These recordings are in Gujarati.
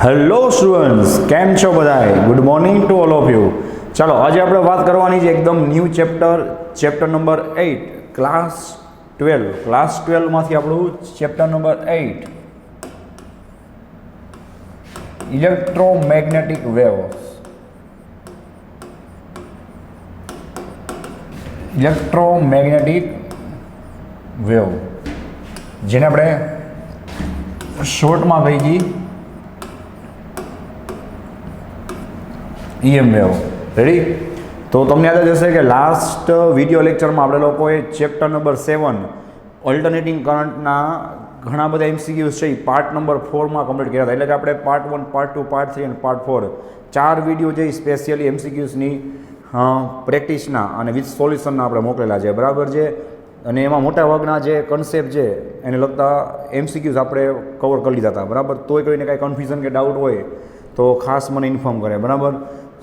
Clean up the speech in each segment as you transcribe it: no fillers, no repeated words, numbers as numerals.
હેલો સ્ટુડન્ટ્સ, કેમ છો બધાય? Good morning to all of you. ચાલો, આજે આપણે વાત કરવાની છે એકદમ new chapter number 8, class 12. Class 12માંથી આપણું chapter number 8, electromagnetic waves. Electromagnetic wave, જેને આપણે શોર્ટમાં કહી છીએ EM વેવ. રેડી? તો તમને યાદ જ હશે કે લાસ્ટ વિડીયો લેક્ચરમાં આપણે લોકોએ ચેપ્ટર નંબર 7 ઓલ્ટરનેટિંગ કરંટના ઘણા બધા MCQs છે એ પાર્ટ નંબર 4માં કમ્પ્લીટ કર્યા હતા. એટલે કે આપણે પાર્ટ 1, પાર્ટ 2, પાર્ટ 3 અને પાર્ટ 4 4 વિડીયો છે એ સ્પેશિયલી MCQsની પ્રેક્ટિસના અને વિથ સોલ્યુશનના આપણે મોકલેલા છે, બરાબર છે. અને એમાં મોટા ભાગના જે કન્સેપ્ટ છે એને લગતા MCQs આપણે કવર કરી લીધા હતા, બરાબર. તોય કોઈને કાંઈ કન્ફ્યુઝન કે ડાઉટ હોય તો ખાસ મને ઇન્ફોર્મ કરે, બરાબર.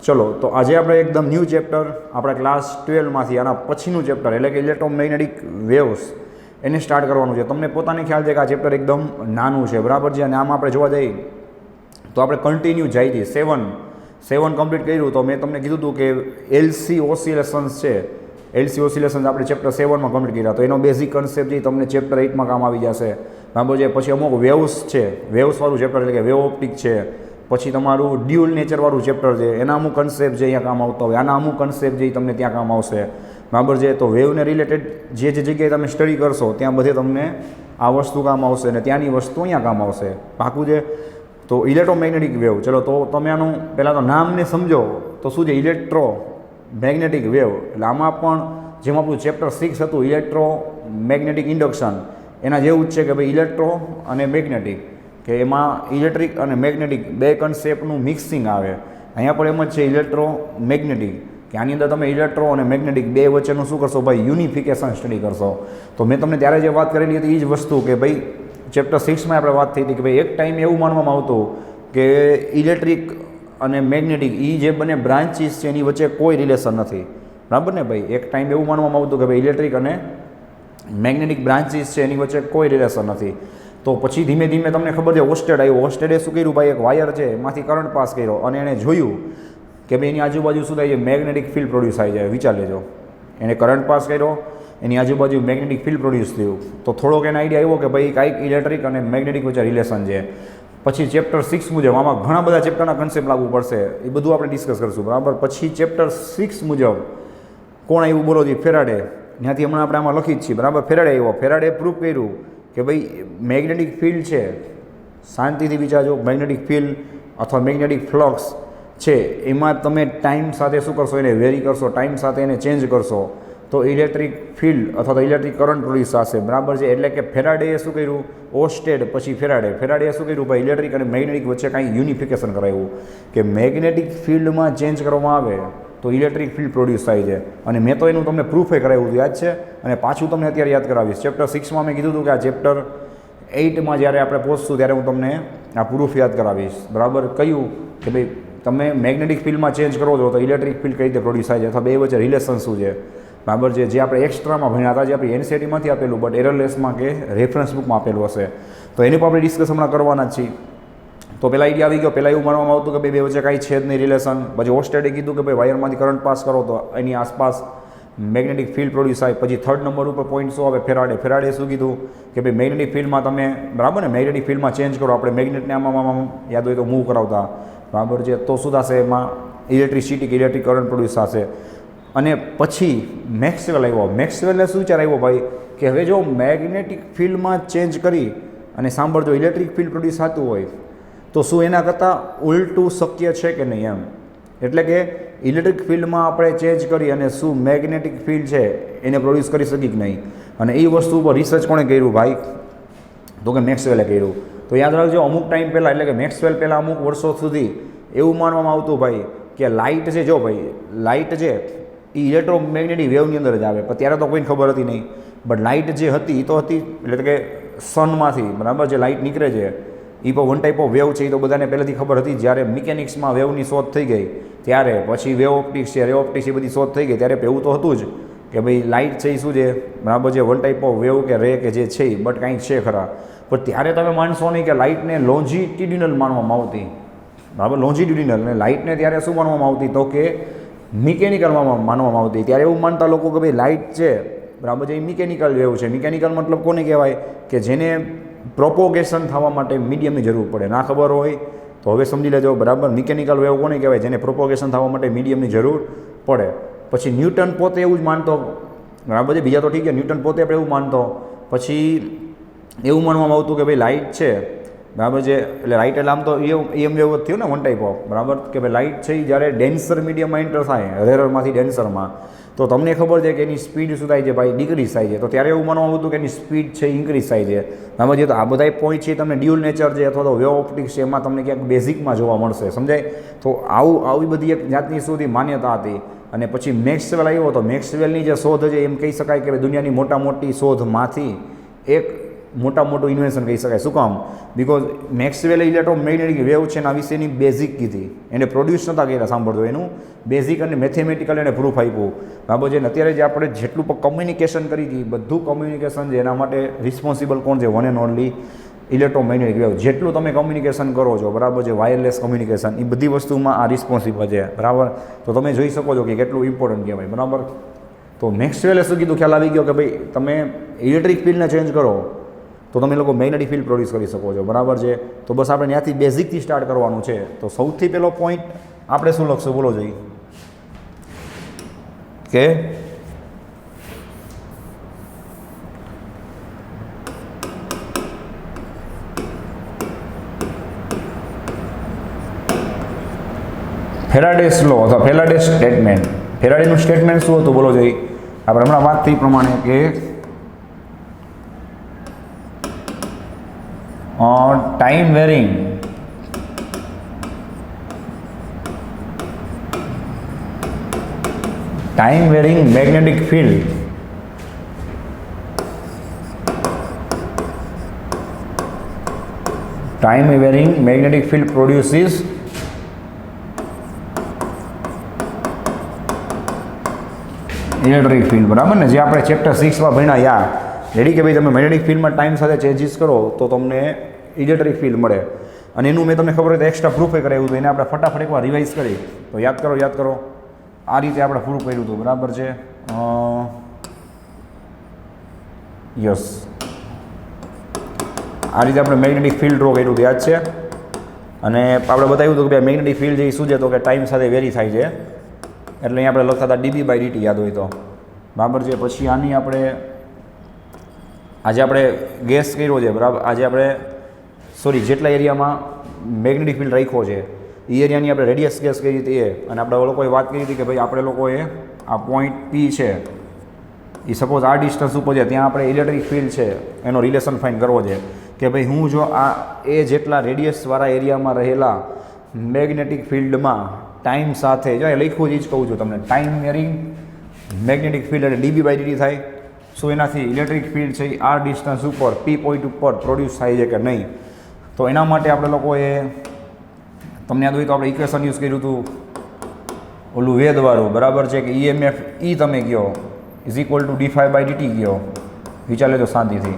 ચલો, તો આજે આપણે એકદમ ન્યૂ ચેપ્ટર આપણા ક્લાસ 12માંથી આના પછીનું ચેપ્ટર એટલે કે ઇલેક્ટ્રોમેગ્નેટિક વેવ્સ એને સ્ટાર્ટ કરવાનું છે. તમને પોતાને ખ્યાલ છે કે આ ચેપ્ટર એકદમ નાનું છે, બરાબર છે. અને આમાં આપણે જોવા જઈએ તો આપણે કન્ટિન્યુ જાય છે 7 કમ્પ્લીટ કર્યું. તો મેં તમને કીધું હતું કે LC ઓસિલેશન્સ છે, LC ઓસિલેશન્સ આપણે ચેપ્ટર 7માં કમ્પ્લીટ કર્યા. તો એનો બેઝિક કન્સેપ્ટ જે તમને ચેપ્ટર 8માં કામ આવી જશે, બરાબર છે. પછી અમુક વેવ્સ છે, વેવ્સવાળું ચેપ્ટર એટલે કે વેવ ઓપ્ટિક છે. પછી તમારું ડ્યુઅલ નેચરવાળું ચેપ્ટર છે, એના અમુક કન્સેપ્ટ જે અહીંયા કામ આવતા હોય, આના અમુક કન્સેપ્ટ જે તમને ત્યાં કામ આવશે, બરાબર છે. તો વેવને રિલેટેડ જે જગ્યાએ તમે સ્ટડી કરશો ત્યાં બધે તમને આ વસ્તુ કામ આવશે અને ત્યાંની વસ્તુ અહીંયા કામ આવશે, પાકું છે. તો ઇલેક્ટ્રોમેગ્નેટિક વેવ, ચલો તો તમે આનું પહેલાં તો નામને સમજો તો શું છે ઇલેક્ટ્રોમેગ્નેટિક વેવ. એટલે આમાં પણ જેમ આપણું ચેપ્ટર 6 હતું ઇલેક્ટ્રોમેગ્નેટિક ઇન્ડક્શન, એના જેવું જ છે કે ભાઈ ઇલેક્ટ્રો અને મેગ્નેટિક, કે એમાં ઇલેક્ટ્રિક અને મેગ્નેટિક બે કન્સેપ્ટનું મિક્સિંગ આવે. અહીંયા પણ એમ જ છે ઇલેક્ટ્રોમેગ્નેટિક, કે આની અંદર તમે ઇલેક્ટ્રો અને મેગ્નેટિક બે વચ્ચેનું શું કરશો ભાઈ, યુનિફિકેશન સ્ટડી કરશો. તો મેં તમને ત્યારે જે વાત કરેલી હતી એ જ વસ્તુ કે ભાઈ ચેપ્ટર 6માં આપણે વાત થઈ હતી કે ભાઈ એક ટાઈમ એવું માનવામાં આવતું કે ઇલેક્ટ્રિક અને મેગ્નેટિક એ જે બંને બ્રાન્ચીસ છે એની વચ્ચે કોઈ રિલેશન નથી, બરાબર ને ભાઈ. એક ટાઈમ એવું માનવામાં આવતું કે ભાઈ ઇલેક્ટ્રિક અને મેગ્નેટિક બ્રાન્ચીસ છે એની વચ્ચે કોઈ રિલેશન નથી. તો પછી ધીમે ધીમે તમને ખબર છે ઓસ્ટેડ આવ્યો. ઓસ્ટેડે શું કર્યું ભાઈ, એક વાયર છે એમાંથી કરંટ પાસ કર્યો અને એણે જોયું કે ભાઈ એની આજુબાજુ શું થાય છે, મેગ્નેટિક ફિલ્ડ પ્રોડ્યુસ થાય છે. વિચાર લેજો, એણે કરંટ પાસ કર્યો, એની આજુબાજુ મેગ્નેટિક ફિલ્ડ પ્રોડ્યુસ થયું. તો થોડોક એને આઈડિયા આવ્યો કે ભાઈ કાંઈક ઇલેક્ટ્રિક અને મેગ્નેટિક વચ્ચે રિલેશન છે. પછી ચેપ્ટર 6 મુજબ આમાં ઘણા બધા ચેપ્ટરના કન્સેપ્ટ લાગુ પડશે, એ બધું આપણે ડિસ્કસ કરીશું, બરાબર. પછી ચેપ્ટર 6 મુજબ કોણ આવ્યું બોલો જી, ફેરાડે. ત્યાંથી હમણાં આપણે આમાં લખી જ છીએ, બરાબર. ફેરાડે આવ્યો, ફેરાડે પ્રૂફ કર્યું કે ભાઈ મેગ્નેટિક ફિલ્ડ છે, શાંતિથી વિચારજો, મેગ્નેટિક ફિલ્ડ અથવા મેગ્નેટિક ફ્લક્સ છે એમાં તમે ટાઈમ સાથે શું કરશો, એને વેરી કરશો, ટાઈમ સાથે એને ચેન્જ કરશો તો ઇલેક્ટ્રિક ફિલ્ડ અથવા તો ઇલેક્ટ્રિક કરંટ પ્રોડ્યુસ થશે, બરાબર છે. એટલે કે ફેરાડેએ શું કર્યું, ઓસ્ટેડ પછી ફેરાડેએ શું કર્યું ભાઈ, ઇલેક્ટ્રિક અને મેગ્નેટિક વચ્ચે કાંઈ યુનિફિકેશન કરાવ્યું કે મેગ્નેટિક ફિલ્ડમાં ચેન્જ કરવામાં આવે તો ઇલેક્ટ્રિક ફિલ્ડ પ્રોડ્યુસ થાય છે. અને મેં તો એનું તમને પ્રૂફે કરાવ્યું હતું, યાદ છે. અને પાછું તમને અત્યારે યાદ કરાવીશ. ચેપ્ટર 6માં મેં કીધું હતું કે આ ચેપ્ટર 8માં જ્યારે આપણે પહોંચશું ત્યારે હું તમને આ પ્રૂફ યાદ કરાવીશ, બરાબર. કયું કે ભાઈ તમે મેગ્નેટિક ફિલ્ડમાં ચેન્જ કરો છો તો ઇલેક્ટ્રિક ફિલ્ડ કઈ રીતે પ્રોડ્યુસ થાય છે અથવા બે વચ્ચે રિલેશન શું છે, બરાબર છે. જે આપણે એક્સ્ટ્રામાં ભણ્યા હતા, જે આપણી NCERTમાંથી આપેલું બટ એરરલેસમાં કે રેફરન્સ બુકમાં આપેલું હશે, તો એની પર આપણે ડિસ્કસ હમણાં કરવાના જ છીએ. તો પહેલાં આઈડિયા આવી ગયો. પહેલાં એવું માનવામાં આવતું કે બે વચ્ચે કાંઈ છે જ નહીં રિલેશન. પછી ઓસ્ટેડે કીધું કે ભાઈ વાયરમાંથી કરંટ પાસ કરો તો એની આસપાસ મેગ્નેટિક ફિલ્ડ પ્રોડ્યુસ થાય. પછી થર્ડ નંબર ઉપર પોઈન્ટ શું આવે, ફેરાડે શું કીધું કે ભાઈ મેગ્નેટિક ફિલ્ડમાં તમે, બરાબર ને, મેગ્નેટિક ફિલ્ડમાં ચેન્જ કરો. આપણે મેગ્નેટને આમાં યાદ હોય તો મૂવ કરાવતા, બરાબર છે. તો શું થશે, એમાં ઇલેક્ટ્રિસિટી કે ઇલેક્ટ્રિક કરંટ પ્રોડ્યુસ થશે. અને પછી મેક્સવેલ આવ્યો. મેક્સવેલને શું વિચાર આવ્યો ભાઈ કે હવે જો મેગ્નેટિક ફિલ્ડમાં ચેન્જ કરી અને સાંભળજો ઇલેક્ટ્રિક ફિલ્ડ પ્રોડ્યુસ થતું હોય તો શું એના કરતાં ઉલટું શક્ય છે કે નહીં એમ. એટલે કે ઇલેક્ટ્રિક ફિલ્ડમાં આપણે ચેન્જ કરી અને શું મેગ્નેટિક ફિલ્ડ છે એને પ્રોડ્યુસ કરી શકી કે નહીં. અને એ વસ્તુ ઉપર રિસર્ચ કોણે કર્યું ભાઈ, તો કે મેક્સવેલે કર્યું. તો યાદ રાખજો અમુક ટાઈમ પહેલાં એટલે કે મેક્સવેલ પહેલાં અમુક વર્ષો સુધી એવું માનવામાં આવતું ભાઈ કે લાઇટ છે, જો ભાઈ લાઇટ છે એ ઇલેક્ટ્રોમેગ્નેટિક વેવની અંદર જ આવે. પણ ત્યારે તો કોઈને ખબર હતી નહીં. બટ લાઇટ જે હતી એ તો હતી, એટલે કે સનમાંથી, બરાબર, જે લાઇટ નીકળે છે એ પણ વન ટાઈપ ઓફ વેવ છે, એ તો બધાને પહેલાંથી ખબર હતી. જ્યારે મિકેનિક્સમાં વેવની શોધ થઈ ગઈ ત્યારે પછી વેવ ઓપ્ટિક્સ છે, રે ઓપ્ટિક્સ એ બધી શોધ થઈ ગઈ ત્યારે એવું તો હતું જ કે ભાઈ લાઇટ છે એ શું છે, બરાબર છે, વન ટાઈપ ઓફ વેવ કે રે કે જે છે બટ કાંઈક છે ખરા. પણ ત્યારે તમે માનશો નહીં કે લાઇટને લોન્જિટ્યુડિનલ માનવામાં આવતી, બરાબર, લોન્જિટ્યુડિનલ. અને લાઇટને ત્યારે શું માનવામાં આવતી? તો કે મિકેનિકલમાં માનવામાં આવતી. ત્યારે એવું માનતા લોકો કે ભાઈ લાઇટ છે બરાબર છે એ મિકેનિકલ વેવ છે. મિકેનિકલ મતલબ કોને કહેવાય? કે જેને પ્રોપોગેશન થવા માટે મીડિયમની જરૂર પડે. ના ખબર હોય તો હવે સમજી લેજો બરાબર. મિકેનિકલ વેવ કોને કહેવાય? જેને પ્રોપોગેશન થવા માટે મીડિયમની જરૂર પડે. પછી ન્યૂટન પોતે એવું જ માનતો બરાબર છે. બીજા તો ઠીક છે, ન્યૂટન પોતે આપણે એવું માનતો. પછી એવું માનવામાં આવતું કે ભાઈ લાઇટ છે બરાબર છે, એટલે લાઇટ એટલે આમ તો એમ વેવ જ થયું ને, વન ટાઈપ ઓફ બરાબર, કે ભાઈ લાઇટ છે એ જ્યારે ડેન્સર મીડિયમમાં એન્ટર થાય, રેરરમાંથી ડેન્સરમાં, તો તમને ખબર છે કે એની સ્પીડ શું થાય છે ભાઈ? ડિક્રીઝ થાય છે. તો ત્યારે એવું માનવામાં આવતું કે એની સ્પીડ છે ઇન્ક્રીઝ થાય છે બરાબર છે. તો આ બધા પોઈન્ટ છે તમને ડ્યુઅલ નેચર છે અથવા તો વેવ ઓપ્ટિક્સ છે એમાં તમને ક્યાંક બેઝિકમાં જોવા મળશે, સમજાય? તો આવી બધી એક જાતની સુધી માન્યતા હતી. અને પછી મેક્સવેલ આવ્યો તો મેક્સવેલની જે શોધ છે એમ કહી શકાય કે દુનિયાની મોટી શોધમાંથી એક મોટું ઇન્વેન્શન કહી શકાય. શું કામ? બિકોઝ મેક્સવેલે ઇલેક્ટ્રોમેગ્નેટિક વેવ છે એના વિશેની બેઝિક કીધી. એને પ્રોડ્યુસ નહોતા કર્યા, સાંભળજો, એનું બેઝિક અને મેથેમેટિકલ એને પ્રૂફ આપ્યું બરાબર છે. અત્યારે જે આપણે જેટલું પણ કમ્યુનિકેશન કરી હતી, બધું કમ્યુનિકેશન છે એના માટે રિસ્પોન્સિબલ કોણ છે? One and only electromagnetic wave. જેટલું તમે કમ્યુનિકેશન કરો છો બરાબર છે, વાયરલેસ કમ્યુનિકેશન, એ બધી વસ્તુમાં આ રિસ્પોન્સિબલ છે બરાબર. તો તમે જોઈ શકો છો કે કેટલું ઇમ્પોર્ટન્ટ કહેવાય બરાબર. તો મેક્સવેલે શું કીધું? ખ્યાલ આવી ગયો કે ભાઈ તમે ઇલેક્ટ્રિક ફિલ્ડને ચેન્જ કરો તો તમે લોકો મેગ્નેટિક ફિલ્ડ પ્રોડ્યુસ કરી શકો છો બરાબર છે. તો બસ આપણે ત્યાંથી બેઝિકથી સ્ટાર્ટ કરવાનું છે. તો સૌથી પહેલો પોઈન્ટ આપણે શું લખશું? બોલો જોઈએ કે ફેરાડેસ લો અથવા ફેરાડેસ સ્ટેટમેન્ટ. ફેરાડેનું સ્ટેટમેન્ટ શું હતું? બોલો જોઈએ. આપણે હમણાં વાત થઈ પ્રમાણે કે time varying magnetic field produces electric field બરાબર ને, જે આપણે ચેપ્ટર 6માં ભણ્યા. યાર રેડી કે ભાઈ તમે મેગ્નેટિક ફિલ્ડમાં ટાઈમ સાથે ચેન્જીસ કરો તો તમને ઇલેક્ટ્રિક ફિલ્ડ મળે. અને એનું મેં તમને ખબર હોય તો એક્સ્ટ્રા પ્રૂફે કરાવ્યું હતું. એને આપણે ફટાફટ એકવાર રિવાઇઝ કરી તો યાદ કરો આ રીતે આપણે પ્રૂફ કર્યું હતું બરાબર છે. યસ, આ રીતે આપણે મેગ્નેટિક ફિલ્ડ ડ્રો કર્યું હતું, યાદ છે? અને આપણે બતાવ્યું હતું કે ભાઈ મેગ્નેટિક ફિલ્ડ જે શું છે તો કે ટાઈમ સાથે વેરી થાય છે. એટલે અહીંયા આપણે લખતા હતા dB/dt, યાદ હોય તો બરાબર છે. પછી આની આજે આપણે ગેસ કર્યો છે બરાબર. જેટલા એરિયામાં મેગ્નેટિક ફિલ્ડ રાખ્યો છે એ એરિયાની આપણે રેડિયસ ગેસ કરી હતી અને આપણે લોકોએ વાત કરી હતી કે ભાઈ આપણે લોકોએ આ પોઈન્ટ P છે એ સપોઝ આ ડિસ્ટન્સ ઉપર છે, ત્યાં આપણે ઇલેક્ટ્રિક ફિલ્ડ છે એનો રિલેશન ફાઇન્ડ કરવો છે કે ભાઈ હું જો આ જેટલા રેડિયસવાળા એરિયામાં રહેલા મેગ્નેટિક ફિલ્ડમાં ટાઈમ સાથે જો લખ્યું જ કહું છું તમને, ટાઈમ વેરિંગ મેગ્નેટિક ફિલ્ડ એટલે dB/dt થાય. શું એનાથી ઇલેક્ટ્રિક ફિલ્ડ છે આ ડિસ્ટન્સ ઉપર P પોઈન્ટ ઉપર પ્રોડ્યુસ થાય છે કે નહીં? તો એના માટે આપણે લોકોએ તમને યાદ હોય તો આપણે ઇક્વેશન યુઝ કર્યું હતું ઓલું વેદવાળું બરાબર છે કે EMF તમે કહો =dϕ/dt કહો. વિચાર લેજો શાંતિથી.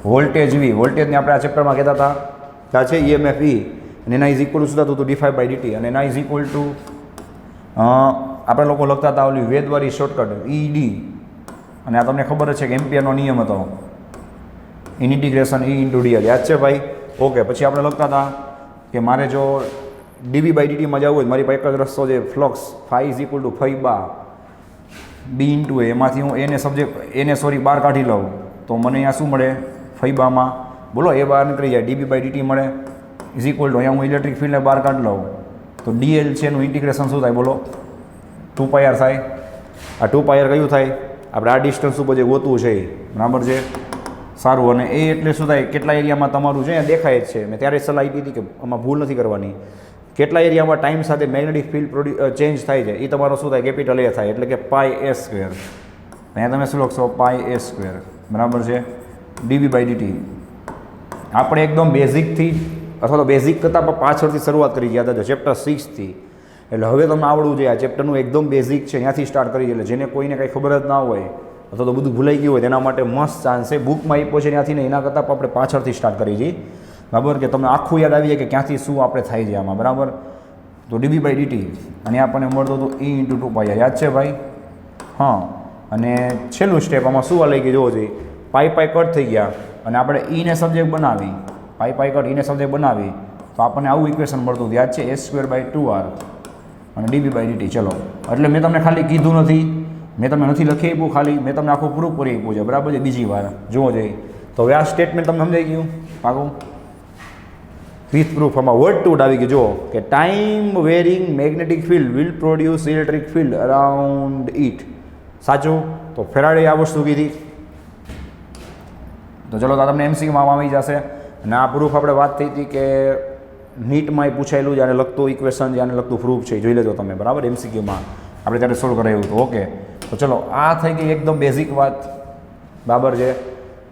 વોલ્ટેજ V, વોલ્ટેજને આપણે આ ચેપ્ટરમાં કહેતા હતા ત્યાં છે EMF અને એના શું થતું હતું? dϕ/dt. અને એના આપણે લોકો લખતા હતા ઓલી વેદવાળી શોર્ટકટ ED. અને આ તમને ખબર જ છે કે એમ્પિયરનો નિયમ હતો, ઇન્ટિગ્રેશન E × dl, યાદ છે ભાઈ? ઓકે. પછી આપણે લખતા હતા કે મારે જો dB/dtમાં જવું હોય, મારી પાસે એક જ રસ્તો છે, ફ્લક્સ ϕ B × A. એમાંથી હું એને બહાર કાઢી લઉં તો મને અહીંયા શું મળે? ફાઈબામાં બોલો એ બહાર નીકળી જાય, dB/dt મળે અહીંયા હું ઇલેક્ટ્રિક ફિલ્ડને બહાર કાઢી લઉં તો dl છે એનું ઇન્ટિગ્રેશન શું થાય? બોલો 2πr થાય. આ 2πr કયું થાય? આપણે આ ડિસ્ટન્સ ઉપર જે ગોતવું છે બરાબર છે. સારું. અને એ એટલે શું થાય? કેટલા એરિયામાં તમારું છે દેખાય જ છે. મેં ત્યારે સલાહ આપી હતી કે આમાં ભૂલ નથી કરવાની. કેટલા એરિયામાં ટાઈમ સાથે મેગ્નેટિક ફિલ્ડ ચેન્જ થાય છે એ તમારો શું થાય? કેપિટલ A થાય, એટલે કે πa². અહીંયા તમે શું લખશો? πa² બરાબર છે dB/dt. આપણે એકદમ બેઝિકથી અથવા તો બેઝિક કરતાં પણ પાછળથી શરૂઆત કરી ગયા હતા ચેપ્ટર 6થી. એટલે હવે તમને આવડવું જોઈએ. આ ચેપ્ટરનું એકદમ બેઝિક છે, ત્યાંથી સ્ટાર્ટ કરી. એટલે જેને કોઈને કંઈ ખબર જ ના હોય અથવા તો બધું ભૂલાઈ ગયું હોય તેના માટે મસ્ત ચાન્સ છે. બુકમાં આપ્યો છે ત્યાંથી ને એના કરતાં પણ આપણે પાછળથી સ્ટાર્ટ કરી છીએ. બરાબર, કે તમને આખું યાદ આવી જાય કે ક્યાંથી શું આપણે થાય છે આમાં, બરાબર. તો ડીબી બાય ડીટી અને આપણને મળતું હતું E ઇન્ટુ 2πr, યાદ છે ભાઈ? હા. અને છેલ્લું સ્ટેપ આમાં શું લઈ ગઈ જોવો જોઈએ, પાઈ કટ થઈ ગયા અને આપણે ઈને સબ્જેક્ટ બનાવી, પાઈ કટ ઈને સબ્જેક્ટ બનાવી તો આપણને આવું ઇક્વેશન મળતું યાદ છે, s²/2r અને ડીબી બાય ડીટી. ચલો, એટલે મેં તમને ખાલી કીધું નથી, મેં તમને નથી લખી આપ્યું, ખાલી મેં તમને આખું પ્રૂફ કરી આપ્યું છે, બરાબર છે. બીજી વાર જોવો જોઈએ. તો હવે આ સ્ટેટમેન્ટ તમને સમજાઈ ગયું પાકું વિથ પ્રૂફ. આમાં વર્ડ ટુ આવી ગયું, જુઓ કે time varying magnetic field will produce electric field around it. સાચું? તો ફેરાડે આ વસ્તુ કીધી. તો ચલો, તો તમને એમસીક્યુમાં આવી જશે. અને આ પ્રૂફ આપણે વાત થઈ હતી કે નીટમાં પૂછાયેલું જ્યારે લગતું ઇક્વેશન, જ્યારે લગતું પ્રૂફ છે, જોઈ લેજો તમે, બરાબર. એમસીક્યુમાં આપણે ત્યારે સોલ્વ કરાયું હતું. ઓકે, તો ચલો, આ થઈ ગઈ એકદમ બેઝિક વાત, બરાબર છે.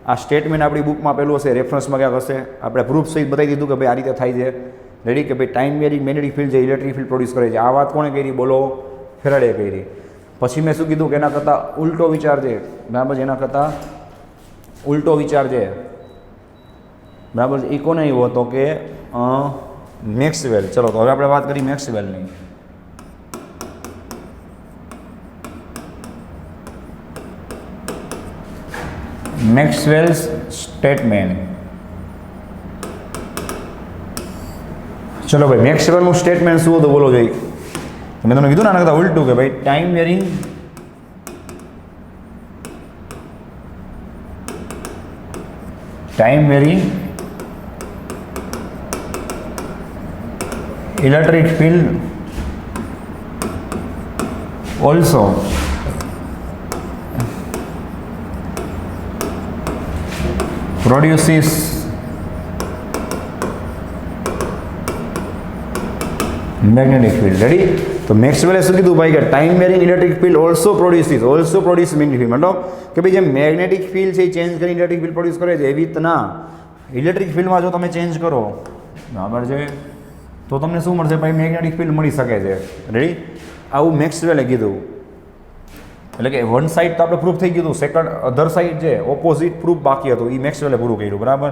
આ સ્ટેટમેન્ટ આપણી બુકમાં પેલું હશે, રેફરન્સમાં ક્યાંક હશે. આપણે પ્રૂફ સહિત બતાવી દીધું કે ભાઈ આ રીતે થાય છે, રેડી, કે ભાઈ ટાઈમ વેરિંગ મેગ્નેટિક ફિલ્ડ છે, ઇલેક્ટ્રિક ફિલ્ડ પ્રોડ્યુસ કરે છે. આ વાત કોણે કરી? બોલો, ફેરાડે કરી. પછી મેં શું કીધું કે એના કરતાં ઉલટો વિચાર છે, બરાબર છે. એના કરતાં ઉલટો વિચાર છે, બરાબર છે. એ કોને એવો હતો કે મેક્સવેલ. ચલો, તો હવે આપણે વાત કરી મેક્સવેલની. Maxwell's statement. ચલો ભાઈ, મેક્સવેલનું સ્ટેટમેન્ટ શું હતું બોલો જોઈએ. મેં તમને કીધું ને આના કરતાં ઉલટું, કે ભાઈ time varying electric field also produces magnetic field. Ready? તો મેક્સવેલે શું કીધું ભાઈ કે time varying electric field also produce magnetic field. મતલબ કે ભાઈ જે મેગ્નેટિક ફિલ્ડ છે એ ચેન્જ કરી ઇલેક્ટ્રિક ફિલ્ડ પ્રોડ્યુસ કરે છે, એવી રીતના ઇલેક્ટ્રિક ફિલ્ડમાં જો તમે ચેન્જ કરો, બરાબર છે, તો તમને શું મળશે ભાઈ? મેગ્નેટિક ફિલ્ડ મળી શકે છે. રેડી? આવું મેક્સવેલે કીધું. એટલે કે વન સાઈડ તો આપણે પ્રૂફ થઈ ગયું હતું, સેકન્ડ અધર સાઈડ છે ઓપોઝિટ પ્રૂફ બાકી હતું, એ મેક્સવેલે પૂરું કર્યું, બરાબર.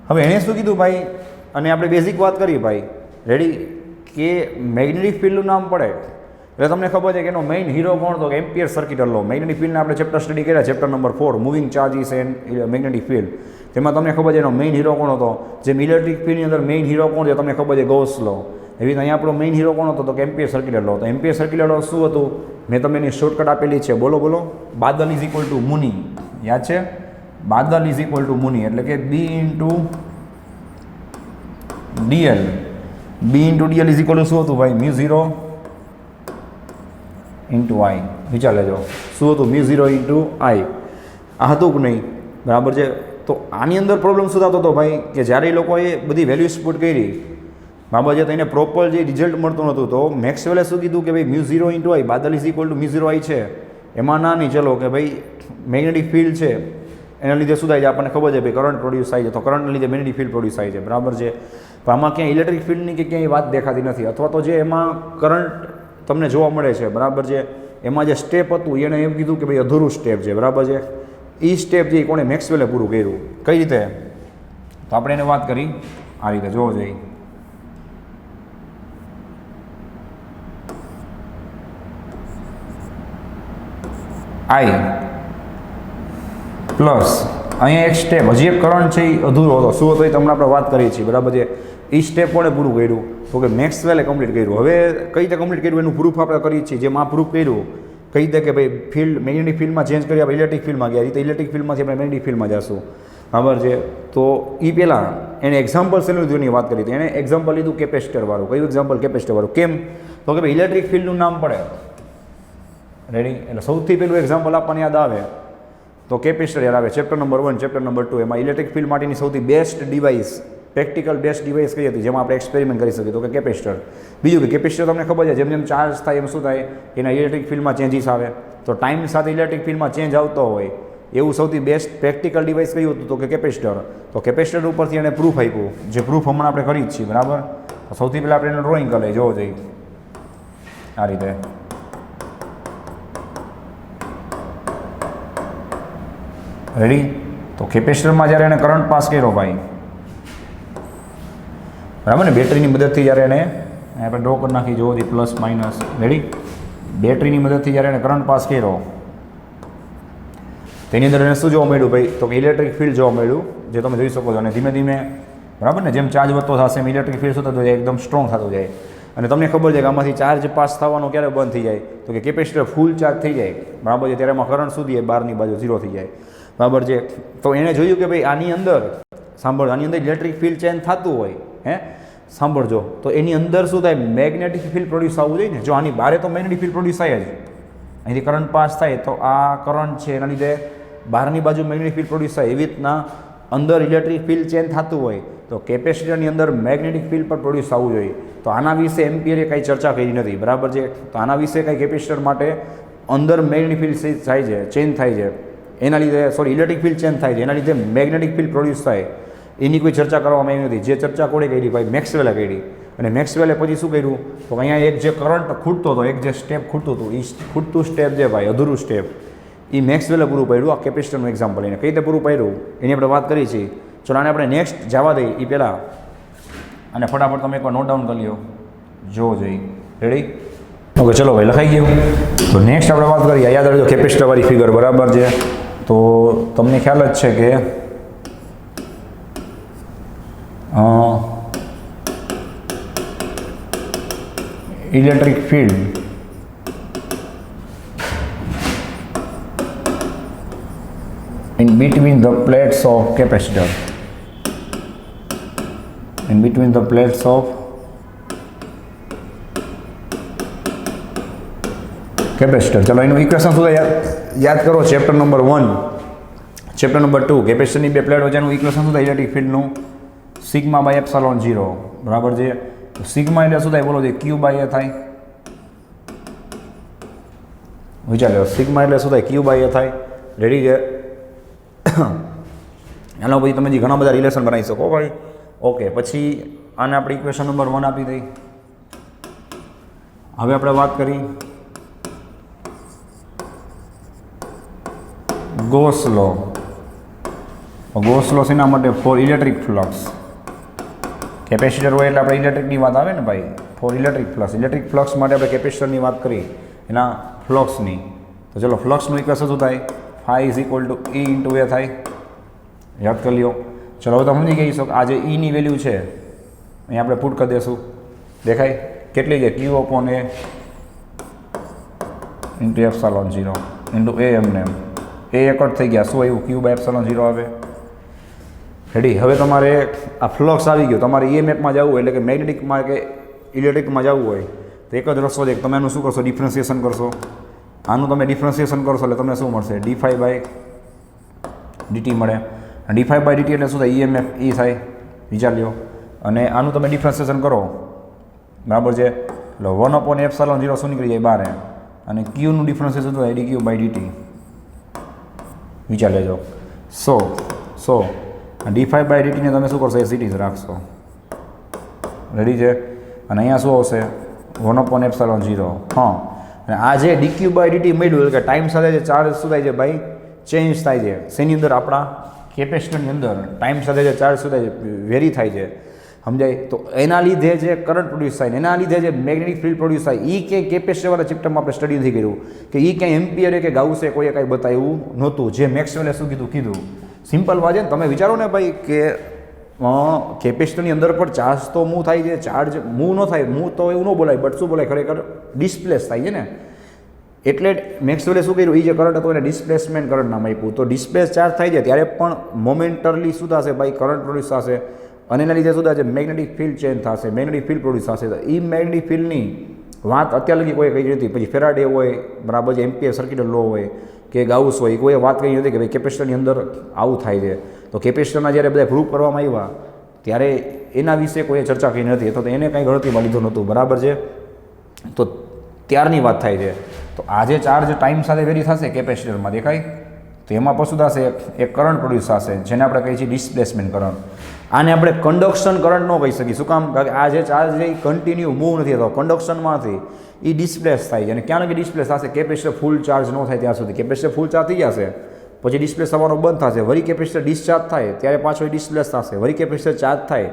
હવે એણે શું કીધું ભાઈ? અને આપણે બેઝિક વાત કરીએ ભાઈ, રેડી, કે મેગ્નેટિક ફિલ્ડનું નામ પડે એટલે તમને ખબર છે કે એનો મેઇન હીરો કોણ હતો? કે એમ્પિયર સર્કિટ લો. મેગ્નેટિક ફિલ્ડના આપણે ચેપ્ટર સ્ટડી કર્યા, chapter number 4 moving charges and magnetic field. તેમાં તમને ખબર છે એનો મેઇન હીરો કોણ હતો? જેમ ઇલેક્ટ્રિક ફિલ્ડની અંદર મેઇન હીરો કોણ છે તમને ખબર છે? ગૌસ લો. એવી રીતે અહીંયા આપણો મેઇન હીરો કોણ હતો? તો કે એમ્પિયર સર્કિટ લો. તો એમ્પિયર સર્કિટ લો શું હતું? મેં તમને એની શોર્ટકટ આપેલી છે, બોલો. Badal is equal to Muni. યાદ છે? Badal is equal to Muni, એટલે કે B into DL. B into DL is equal to શું હતું ભાઈ? μ0 ઇન્ટુ આઈ. વિચાર લેજો, શું હતું? μ0 ઇન્ટુ આઈ. આ હતું કે નહીં? બરાબર છે. તો આની અંદર પ્રોબ્લેમ શું થતો હતો ભાઈ? કે જ્યારે એ લોકોએ બધી વેલ્યુઝ પુટ કરી, બરાબર છે, તો એને પ્રોપર જે રિઝલ્ટ મળતું નહોતું. તો મેક્સવેલે શું કીધું કે ભાઈ μ0 into I, Badal is equal to μ0 I છે. એમાં ના નહીં, ચલો કે ભાઈ મેગ્નેટિક ફિલ્ડ છે એના લીધે શું થાય છે આપણને ખબર છે ભાઈ, કરંટ પ્રોડ્યુસ થાય છે. તો કરંટના લીધે મેગ્નેટિક ફિલ્ડ પ્રોડ્યુસ થાય છે, બરાબર છે. પણ આમાં ક્યાંય ઇલેક્ટ્રિક ફિલ્ડની કે ક્યાંય વાત દેખાતી નથી, અથવા તો જે એમાં કરંટ તમને જોવા મળે છે, બરાબર છે, એમાં જે સ્ટેપ હતું એને એમ કીધું કે ભાઈ અધૂરું સ્ટેપ છે, બરાબર છે. એ સ્ટેપ જે કોણે? મેક્સવેલે પૂરું કર્યું. કઈ રીતે? તો આપણે એને વાત કરી આ રીતે, જોવો જોઈએ. આઈ પ્લસ અહીંયા એક સ્ટેપ, હજી એક કરંટ છે એ અધૂરો હતો. શું હતો એ તમને આપણે વાત કરીએ છીએ, બરાબર છે. એ સ્ટેપ કોણે પૂરું કર્યું? તો કે મેક્સવેલે કમ્પ્લીટ કર્યું. હવે કઈ રીતે કમ્પ્લીટ કર્યું એનું પ્રૂફ આપણે કરીએ છીએ. જેમ આ પ્રૂફ કર્યું, કઈ રીતે કે ભાઈ ફિલ્ડ મેગ્નેટિક ફિલ્ડમાં ચેન્જ કરી આપણે ઇલેક્ટ્રિક ફિલ્ડમાં ગયા, રીતે ઇલેક્ટ્રિક ફિલ્ડમાંથી આપણે મેગ્નેટિક ફિલ્ડમાં જશું, બરાબર છે. તો એ પહેલાં એને એક્ઝામ્પલ શેનું લીધું એની વાત કરી હતી. એણે એક્ઝામ્પલ લીધું કેપેસિટરવાળું. કયું એક્ઝામ્પલ? કેપેસિટરવાળું. કેમ? તો કે ભાઈ ઇલેક્ટ્રિક ફિલ્ડનું નામ પડે, રેડી, એટલે સૌથી પહેલું એક્ઝામ્પલ આપણને યાદ આવે તો કેપેસિટર યાદ આવે. ચેપ્ટર નંબર 1, ચેપ્ટર નંબર 2, એમાં ઇલેક્ટ્રિક ફિલ્ડ માટેની સૌથી best device, practical best device કઈ હતી જેમાં આપણે એક્સપેરિમેન્ટ કરી શકીએ? તો કે કેપેસિટર. બીજું કે કેપેસિટર તમને ખબર છે જેમ જેમ ચાર્જ થાય એમ શું થાય? એના ઇલેક્ટ્રિક ફિલ્ડમાં ચેન્જીસ આવે. તો ટાઈમ સાથે ઇલેક્ટ્રિક ફિલ્ડમાં ચેન્જ આવતો હોય એવું સૌથી બેસ્ટ પ્રેક્ટિકલ ડિવાઇસ કયું હતું? તો કે કેપેસિટર. તો કેપેસિટર ઉપરથી એને પ્રૂફ આપ્યું, જે પ્રૂફ હમણાં આપણે કરી જ છીએ, બરાબર. તો સૌથી પહેલાં આપણે એને ડ્રોઈંગ કરી લઈએ, જોવો જોઈએ આ રીતે. રેડી? તો કેપેસિટરમાં જ્યારે એને કરંટ પાસ કર્યો ભાઈ, બરાબર ને. બેટરીની મદદથી જ્યારે એને આપણે ડ્રો કરી નાખી જોવો પ્લસ માઇનસ રેડી. બેટરીની મદદથી જ્યારે એને કરંટ પાસ કર્યો તેની અંદર એને શું જોવા મળ્યું ભાઈ, તો કે ઇલેક્ટ્રિક ફિલ્ડ જોવા મળ્યું, જે તમે જોઈ શકો છો. અને ધીમે ધીમે બરાબર ને જેમ ચાર્જ વધતો થશે એમ ઇલેક્ટ્રિક ફિલ્ડ શું થતું જાય, એકદમ સ્ટ્રોંગ થતું જાય. અને તમને ખબર છે કે આમાંથી ચાર્જ પાસ થવાનો ક્યારે બંધ થઈ જાય, તો કે કેપેસિટર ફૂલ ચાર્જ થઈ જાય બરાબર છે, ત્યારે એમાં કરંટ શું થાય, બહારની બાજુ ઝીરો થઈ જાય બરાબર છે. તો એણે જોયું કે ભાઈ આની અંદર સાંભળ, આની અંદર ઇલેક્ટ્રિક ફિલ્ડ ચેન્જ થતું હોય હે, સાંભળજો, તો એની અંદર શું થાય, મેગ્નેટિક ફિલ્ડ પ્રોડ્યુસ આવવું જોઈએ ને. જો આની બારે તો મેગ્નેટિક ફિલ્ડ પ્રોડ્યુસ થાય જ, અહીંથી કરંટ પાસ થાય તો આ કરંટ છે એના લીધે બહારની બાજુ મેગ્નેટિક ફિલ્ડ પ્રોડ્યુસ થાય. એવી રીતના અંદર ઇલેક્ટ્રિક ફિલ્ડ ચેન્જ થતું હોય તો કેપેસિટરની અંદર મેગ્નેટિક ફિલ્ડ પર પ્રોડ્યુસ આવવું જોઈએ. તો આના વિશે એમ્પિયરે કાંઈ ચર્ચા કરી નથી બરાબર છે. તો આના વિશે કાંઈ કેપેસિટર માટે અંદર મેગ્નેટિક ફિલ્ડ થાય છે, ચેન્જ થાય છે, એના લીધે ઇલેક્ટ્રિક ફિલ્ડ ચેન્જ થાય છે, એના લીધે મેગ્નેટિક ફિલ્ડ પ્રોડ્યુસ થાય, એની કોઈ ચર્ચા કરવામાં આવી નથી. જે ચર્ચા કોણે કરી, ભાઈ મેક્સવેલે કરી. અને મેક્સવેલે પછી શું કર્યું, તો અહીંયા એક જે કરંટ ખૂટતો હતો, એક જે સ્ટેપ ખૂટતું હતું, એ ખૂટતું સ્ટેપ જે ભાઈ અધૂરું સ્ટેપ, એ મેક્સવેલે પૂરું પાડ્યું. આ કેપેસિટરનું એક્ઝામ્પલ એને કઈ રીતે પૂરું પાડ્યું એની આપણે વાત કરી છે. ચલો આને આપણે નેક્સ્ટ જવા દઈએ એ પહેલાં અને ફટાફટ તમે એકવાર નોટ ડાઉન કરી લો, જોવો જોઈએ. રેડી? ઓકે ચલો ભાઈ લખાઈ ગયું. તો નેક્સ્ટ આપણે વાત કરીએ, યાદ રાખજો કેપેસિટરવાળી ફિગર બરાબર છે. તો તમને ખ્યાલ જ છે કે electric field in between the plates of capacitor, in between the plates of capacitor. ચલો એનું ઇક્વેશન શું યાદ કરો, ચેપ્ટર નંબર 1, ચેપ્ટર નંબર 2, કેપેસિટરની બે પ્લેટ વચ્ચેનું ઇક્વેશન શું થાય, ઇલેક્ટ્રિક ફિલ્ડનું સિગ્મા બાય એપ્સિલોન 0 બરાબર છે. તો સિગ્મા એટલે શું થાય બોલો, જે ક્યુ બાય એ થાય, વિચાર લો સિગ્મા એટલે શું થાય, ક્યુ બાય એ થાય. રેડી છે? એના પછી તમે જે ઘણા બધા રિલેશન બનાવી શકો ભાઈ. ઓકે, પછી આને આપણે ઇક્વેશન નંબર 1 આપી દઈ. હવે આપણે વાત કરી ગોસ લો. ગોસ લો શેના માટે, ફોર ઇલેક્ટ્રિક ફ્લક્સ. કેપેસિટર હોય એટલે આપણે ઇલેક્ટ્રિકની વાત આવે ને ભાઈ, for electric flux. Electric flux માટે આપણે કેપેસિટરની વાત કરી, એના ફ્લક્સની. તો ચલો ફ્લક્સનું ઇક્વેશન શું થાય, phi is equal to E into A થાય. યાદ કરી લ્યો. ચલો હવે તો સમજી ગઈ છો કે આ જે ઈની વેલ્યુ છે અહીં આપણે પુટ કરી દઈશું. દેખાય કેટલી છે, ક્યુ અપોન એ ઇન્ટુ એપ્સિલોન 0 ઇન્ટુ એ એમને એમ. એ એક જ થઈ ગયા, શું આવ્યું, ક્યુ બાય એપ્સિલોન 0 આવે. રેડી? હવે તમારે આ ફ્લક્સ આવી ગયો, તમારે ઈએમએફમાં જવું હોય એટલે કે મેગ્નેટિકમાં કે ઇલેક્ટ્રિકમાં જવું હોય તો એક જ રસ્તો છે, તમે એનું શું કરશો, ડિફરન્સિએશન કરશો. આનું તમે ડિફરન્સિએશન કરશો એટલે તમને શું મળશે, ડી5 બાય ડીટી મળે. ડી5 બાય ડીટી એટલે શું થાય, ઈએમએફ ઈ થાય, વિચાર લ્યો. અને આનું તમે ડિફરન્સિએશન કરો બરાબર છે, એટલે 1 અપોન એપ્સિલોન 0 શું નીકળી જાય બહાર. અને ક્યુનું ડિફરન્સિએશન શું થાય, ડી ક્યુ બાય ડીટી. વિચાર લેજો. સો ડી5 બાય ડીટીને તમે શું કરશો, એસિટી જ રાખશો. રેડી છે? અને અહીંયા શું આવશે, 1 અપોન એપ્સિલોન 0. હા, અને આ જે ડીક્યુ બાય ડીટી મળ્યું એટલે કે ટાઈમ સાથે જે ચાર્જ શું થાય છે ભાઈ, ચેન્જ થાય છે. શેની અંદર, આપણા કેપેસિટરની અંદર ટાઈમ સાથે જે ચાર્જ શું થાય છે, વેરી થાય છે. સમજાય? તો એના લીધે જે કરંટ પ્રોડ્યુસ થાય, એના લીધે જે મેગ્નેટિક ફિલ્ડ પ્રોડ્યુસ થાય, એ ક્યાંય કેપેસિટરવાળા ચેપ્ટરમાં આપણે સ્ટડી નથી કર્યું કે એ ક્યાંય એમ્પિયરે કે ગાઉસે કોઈએ કાંઈ બતાવ્યું નહોતું. જે મેક્સવેલે શું કીધું. સિમ્પલ વાત છે ને, તમે વિચારો ને ભાઈ કે કેપેસિટરની અંદર પણ ચાર્જ તો મૂવ થાય છે, ચાર્જ મૂવ ન થાય, મૂવ તો એવું ન બોલાય, બટ શું બોલાય, ખરેખર ડિસ્પ્લેસ થાય છે ને. એટલે મેક્સવેલે શું કર્યું, એ જે કરંટ હતો એને ડિસ્પ્લેસમેન્ટ કરંટ નામ આપ્યું. તો ડિસ્પ્લેસ ચાર્જ થાય છે ત્યારે પણ મોમેન્ટરલી શું થશે ભાઈ, કરંટ પ્રોડ્યુસ થશે. અને એના લીધે શું થશે, મેગ્નેટિક ફિલ્ડ ચેન્જ થશે, મેગ્નેટિક ફિલ્ડ પ્રોડ્યુસ થશે. તો એ મેગ્નેટિક ફિલ્ડની વાત અત્યાર લગી કોઈ કહી નથી. પછી ફેરાડે હોય બરાબર છે, એમ્પિયર સર્કિટ લો હોય કે ગાઉસ હોય, કોઈએ વાત કરી નથી કે ભાઈ કેપેસિટરની અંદર આવું થાય છે. તો કેપેસિટરના જ્યારે બધા પ્રૂફ કરવામાં આવ્યા ત્યારે એના વિશે કોઈએ ચર્ચા કરી નથી, તો એને કંઈ ગણતરીમાં લીધું નહોતું બરાબર છે. તો ત્યારની વાત થાય છે. તો આજે ચાર્જ ટાઈમ સાથે વેરી થશે કેપેસિટરમાં, દેખાય? તો એમાં પછી થશે એક કરંટ પ્રોડ્યુસ થશે, જેને આપણે કહીએ છીએ ડિસ્પ્લેસમેન્ટ કરંટ. આને આપણે કન્ડક્શન કરંટ ન કહી શકીએ. શું કામ? કારણ કે આ જે ચાર્જ છે એ કન્ટિન્યુ મૂવ નથી થતો, કન્ડક્શનમાંથી એ ડિસ્પ્લેસ થાય છે. અને ક્યાં લગી ડિસ્પ્લેસ થશે, કેપેસિટર ફૂલ ચાર્જ ન થાય ત્યાં સુધી. કેપેસિટર ફૂલ ચાર્જ થઈ જશે પછી ડિસ્પ્લેસ થવાનું બંધ થશે. વળી કેપેસિટર ડિસ્ચાર્જ થાય ત્યારે પાછો ડિસ્પ્લેસ થશે. વળી કેપેસિટર ચાર્જ થાય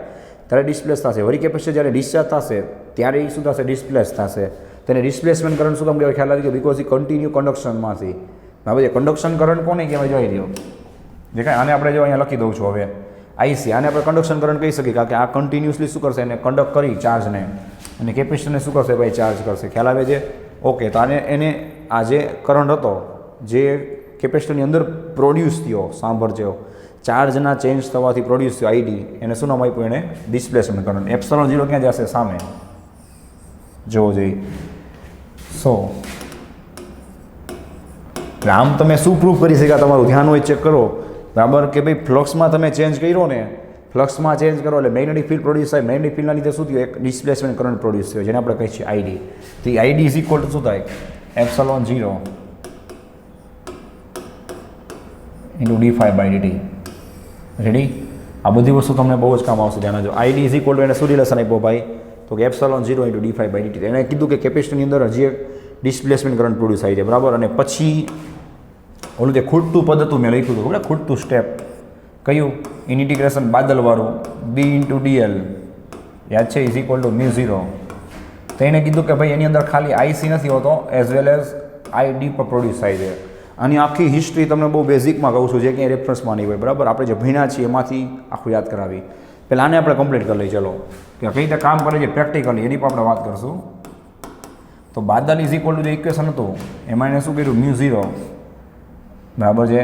ત્યારે ડિસ્પ્લેસ થશે. વળી કેપેસિટર જ્યારે ડિસ્ચાર્જ થશે ત્યારે એ શું થશે? ડિસ્પ્લેસ થશે. તેને ડિસ્પ્લેસમેન્ટ કરંટ શું કામ કહેવાય? ખ્યાલ આવી ગયો? બિકોઝ એ કન્ટિન્યુ કન્ડક્શનમાંથી. હવે કન્ડક્શન કરંટ કોને કહેવાય? જોઈ લ્યો જે કાંઈ આને આપણે જો અહીંયા લખી દઉં છું હવે આઈસી, આને આપણે કન્ડક્શન કરંટ કહી શકીએ કારણ કે આ કન્ટિન્યુઅસલી શું કરશે? એને કન્ડક્ટ કરી ચાર્જને, અને કેપેસિટરને શું કરશે ભાઈ? ચાર્જ કરશે. ખ્યાલ આવે છે? ઓકે, તો આને એને આ જે કરંટ હતો જે કેપેસિટરની અંદર પ્રોડ્યુસ થયો, સાંભળજો, ચાર્જના ચેન્જ થવાથી પ્રોડ્યુસ થયો આઈડી, એને શું નામ આપ્યું? એને ડિસ્પ્લેસમેન્ટ કરંટ. એપ્સિલોન 0 ક્યાં જશે? સામે જોવો જોઈએ. સો આમ તમે શું પ્રૂફ કરી શક્યા? તમારું ધ્યાન હોય ચેક કરો, બરાબર, કે ભાઈ ફ્લક્સમાં તમે ચેન્જ કર્યો ને, ફ્લક્સમાં ચેન્જ કરો એટલે મેગ્નેટિક ફિલ્ડ પ્રોડ્યુસ થાય. મેગ્નેટિક ફિલ્ડના લીધે શું થયું? એક ડિસ્પ્લેસમેન્ટ કરંટ પ્રોડ્યુસ થયો, જેને આપણે કહીએ છીએ આઈડી. તો આઈડી ઇઝ ઇક્વલ ટુ શું થાય? Epsilon 0 into d∅dt. રેડી? આ બધી વસ્તુ તમને બહુ જ કામ આવશે. ધ્યાન આપજો. આઈડી ઇઝ ઇક્વલ ટુ એને શું રિલેશન આપ્યો ભાઈ? તો કે એપ્સિલોન 0 ઇન્ટુ d∅dt. એને કીધું કે કેપેસિટરની અંદર હજી એક ડિસ્પ્લેસમેન્ટ કરંટ પ્રોડ્યુસ થાય છે, બરાબર. અને પછી ઓલું જે ખૂટતું પદ હતું મેં લખ્યું હતું, બરાબર, ખૂટતું સ્ટેપ કયું? ઇન્ટિગ્રેશન બાદલવાળું b ઇન્ટુ dl, યાદ છે? Is equal to μ0. તો એને કીધું કે ભાઈ એની અંદર ખાલી આઈસી નથી હોતો, એઝ વેલ એઝ આઈડી પર પ્રોડ્યુસ થાય છે. આની આખી હિસ્ટ્રી તમને બહુ બેઝિકમાં કહું છું, જે ક્યાંય રેફરન્સમાં નહીં હોય, બરાબર. આપણે જે ભણ્યા છીએ એમાંથી આખું યાદ કરાવી. પહેલાં આને આપણે કમ્પ્લીટ કરી લઈએ. ચલો, કે કઈ રીતે કામ કરે છે પ્રેક્ટિકલી એની પર આપણે વાત કરશું. તો બાદલ ઇઝ ઇક્વલ ટુ જે ઇક્વેશન હતું એમાં એને શું કર્યું? μ0, બરાબર છે,